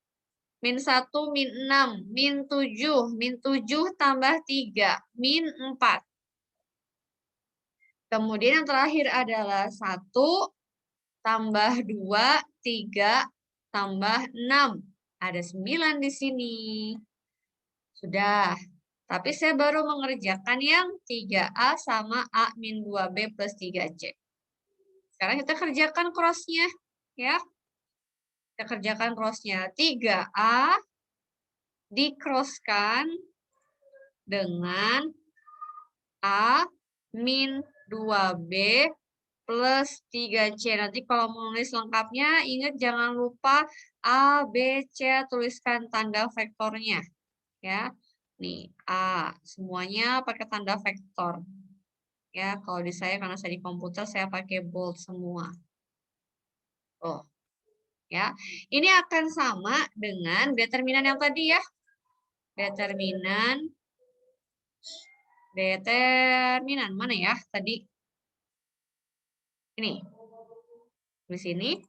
min 1, min 6, min 7, min 7 tambah 3, min 4. Kemudian yang terakhir adalah 1 tambah 2, 3 tambah 6. Ada 9 di sini. Sudah. Tapi saya baru mengerjakan yang 3A sama A min 2B plus 3C. Sekarang kita kerjakan cross-nya. Ya. Kita kerjakan cross-nya. 3A di-cross-kan dengan A min 2B plus 3C. Nanti kalau menulis lengkapnya, ingat jangan lupa A, B, C, tuliskan tanda vektornya. Ya. Nih, A. Semuanya pakai tanda vektor. Ya, kalau di saya, karena saya di komputer, saya pakai bold semua. Oh, ya. Ini akan sama dengan determinan yang tadi ya. Determinan mana ya tadi? Ini. Di sini.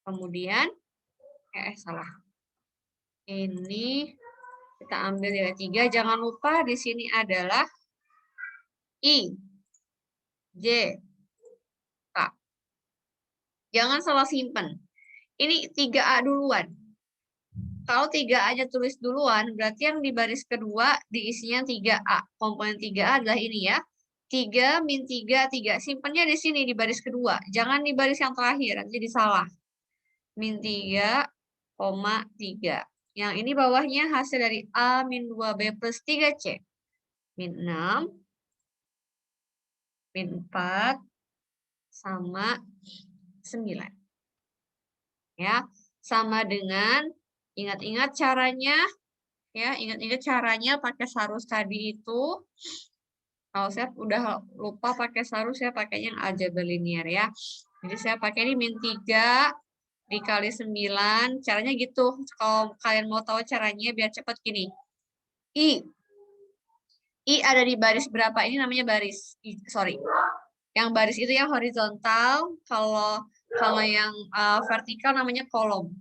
Kemudian, salah. Ini kita ambil nilai 3. Jangan lupa di sini adalah I, J, K. Jangan salah simpen. Ini 3A duluan. Kalau 3A-nya tulis duluan, berarti yang di baris kedua diisinya 3A. Komponen 3A adalah ini ya. 3 min 3, 3. Simpennya di sini di baris kedua. Jangan di baris yang terakhir, nanti jadi salah. Min 3, 3. Yang ini bawahnya hasil dari A min 2B plus 3C. Min 6, min 4, sama 9. Ya, sama dengan, ingat-ingat caranya, ya, ingat-ingat caranya pakai sarus tadi itu. Kalau saya udah lupa pakai sarus, saya pakainya yang aljabar linear ya. Jadi saya pakai ini min 3 dikali 9, caranya gitu. Kalau kalian mau tahu caranya biar cepat gini. I ada di baris berapa? Ini namanya baris, sorry. Yang baris itu yang horizontal, kalau yang vertikal namanya kolom.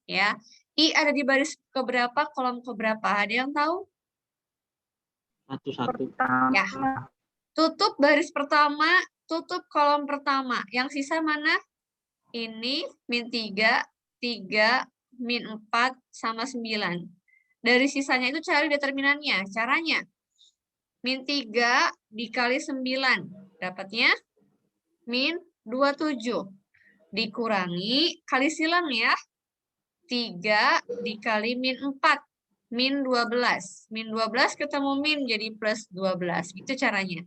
Ya. I ada di baris keberapa, kolom keberapa? Ada yang tahu? Satu-satu. Ya. Tutup baris pertama, tutup kolom pertama. Yang sisa mana? Ini min 3, 3, min 4, sama 9. Dari sisanya itu cari determinannya. Caranya, min 3 dikali 9. Dapatnya min 27. Dikurangi, kali silang ya. 3 dikali min 4. Min 12. Min 12 ketemu min jadi plus 12. Itu caranya.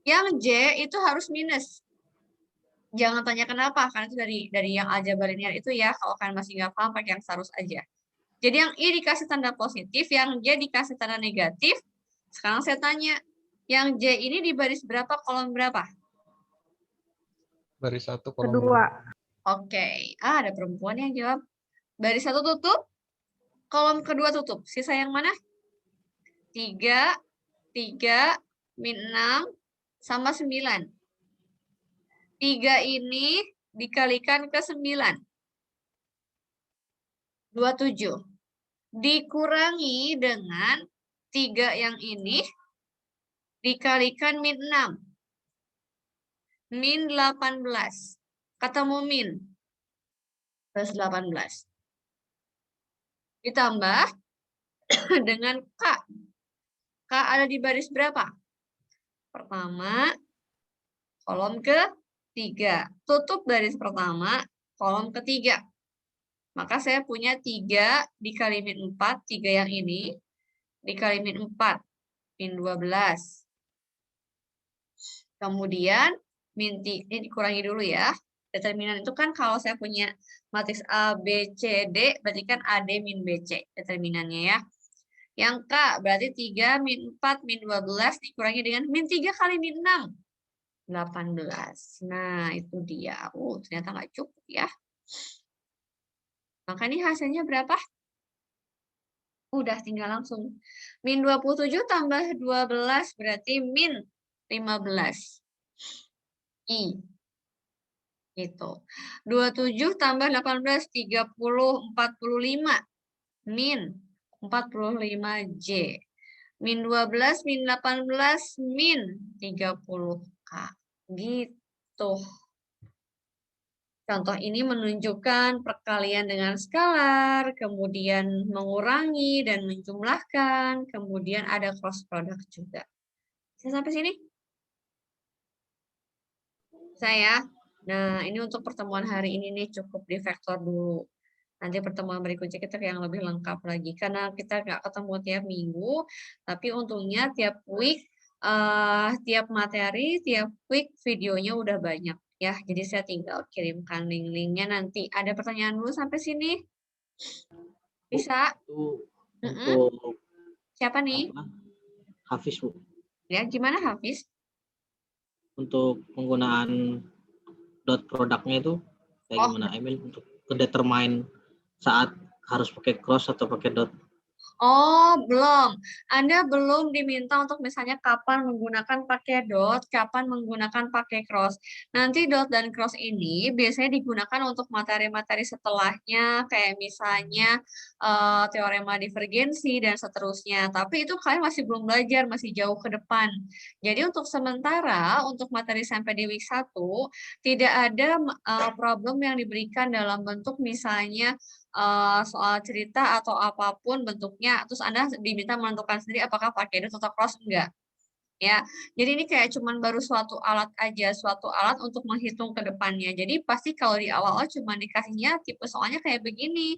Yang J itu harus minus. Jangan tanya kenapa, karena itu dari yang aljabar linear itu ya. Kalau kalian masih nggak paham, pakai yang seharus aja. Jadi yang I dikasih tanda positif, yang J dikasih tanda negatif. Sekarang saya tanya, yang J ini di baris berapa, kolom berapa? Baris 1 kolom Kedua. Oke. Ada perempuan yang jawab. Baris 1 tutup, kolom kedua tutup. Sisa yang mana? 3, 3, min 6, sama 9. 3 ini dikalikan ke 9. 27. Dikurangi dengan 3 yang ini dikalikan min 6. Min 18. Ketemu min. Plus 18. Ditambah dengan K. K ada di baris berapa? Pertama, kolom ke-3. Tutup baris pertama, kolom ke-3. Maka saya punya 3 dikali min 4, 3 yang ini, dikali min 4, min 12. Kemudian, ini dikurangi dulu ya. Determinan itu kan kalau saya punya matriks A, B, C, D, berarti kan AD min BC determinannya ya. Yang K berarti 3 min 4 min 12 dikurangi dengan min 3 kali min 6. 18. Nah, itu dia. Ternyata nggak cukup ya. Maka ini hasilnya berapa? Udah tinggal langsung. Min 27 tambah 12 berarti min 15. I. Gitu. 27 tambah 18, 30, 45. Min 45J. Min 12, min 18, min 30K. Gitu. Contoh ini menunjukkan perkalian dengan skalar, kemudian mengurangi dan menjumlahkan, kemudian ada cross product juga. Bisa sampai sini? Saya. Nah, ini untuk pertemuan hari ini nih cukup di vektor dulu. Nanti pertemuan berikutnya kita yang lebih lengkap lagi. Karena kita nggak ketemu tiap minggu, tapi untungnya tiap week, tiap materi, tiap week videonya udah banyak. Ya, jadi saya tinggal kirimkan link-linknya nanti. Ada pertanyaan dulu sampai sini? Bisa? Untuk siapa nih? Hafiz, Bu. Ya, gimana Hafiz? Untuk penggunaan dot produknya itu kayak gimana? Emil untuk determine saat harus pakai cross atau pakai dot. Oh, belum. Anda belum diminta untuk misalnya kapan menggunakan pakai dot, kapan menggunakan pakai cross. Nanti dot dan cross ini biasanya digunakan untuk materi-materi setelahnya, kayak misalnya teorema divergensi dan seterusnya. Tapi itu kalian masih belum belajar, masih jauh ke depan. Jadi untuk sementara, untuk materi sampai di week 1, tidak ada problem yang diberikan dalam bentuk misalnya soal cerita atau apapun bentuknya, terus Anda diminta menentukan sendiri apakah pakai dot atau cross, enggak. Ya, jadi ini kayak cuman baru suatu alat aja, suatu alat untuk menghitung ke depannya. Jadi pasti kalau di awal-awal cuma dikasihnya tipe soalnya kayak begini.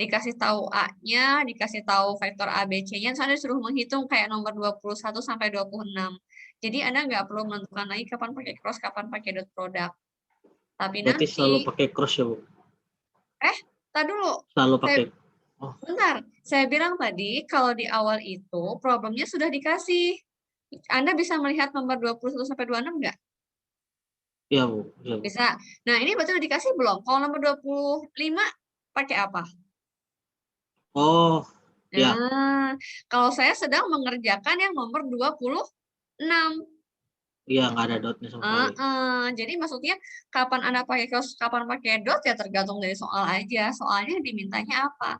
Dikasih tahu A-nya, dikasih tahu vektor ABC-nya, terus Anda disuruh menghitung kayak nomor 21 sampai 26. Jadi Anda nggak perlu menentukan lagi kapan pakai cross, kapan pakai dot product. Tapi berarti nanti selalu pakai cross ya, Bu? Tadi dulu. Selalu pakai. Bentar, saya bilang tadi kalau di awal itu problemnya sudah dikasih. Anda bisa melihat nomor 21 sampai 26 enggak? Iya, Bu. Ya, Bu. Bisa. Nah, ini berarti udah dikasih belum? Kalau nomor 25 pakai apa? Oh, ya. Nah, kalau saya sedang mengerjakan yang nomor 26. Iya, nggak ada dotnya sama sekali. Jadi maksudnya kapan Anda pakai cross, kapan pakai dot ya tergantung dari soal aja. Soalnya dimintanya apa.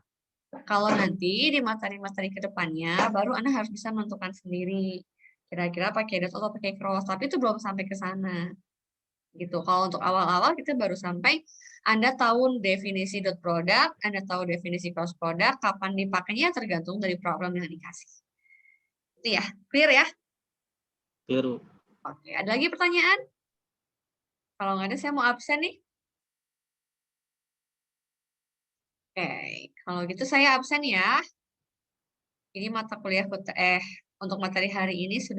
Kalau nanti di materi-materi ke depannya baru Anda harus bisa menentukan sendiri. Kira-kira pakai dot atau pakai cross, tapi itu belum sampai ke sana. Gitu. Kalau untuk awal-awal kita baru sampai Anda tahu definisi dot product, Anda tahu definisi cross product, kapan dipakainya tergantung dari problem yang dikasih. Itu ya, clear ya? Clear, Bu. Oke, ada lagi pertanyaan? Kalau nggak ada, saya mau absen nih. Oke, kalau gitu saya absen ya. Ini mata kuliah untuk materi hari ini sudah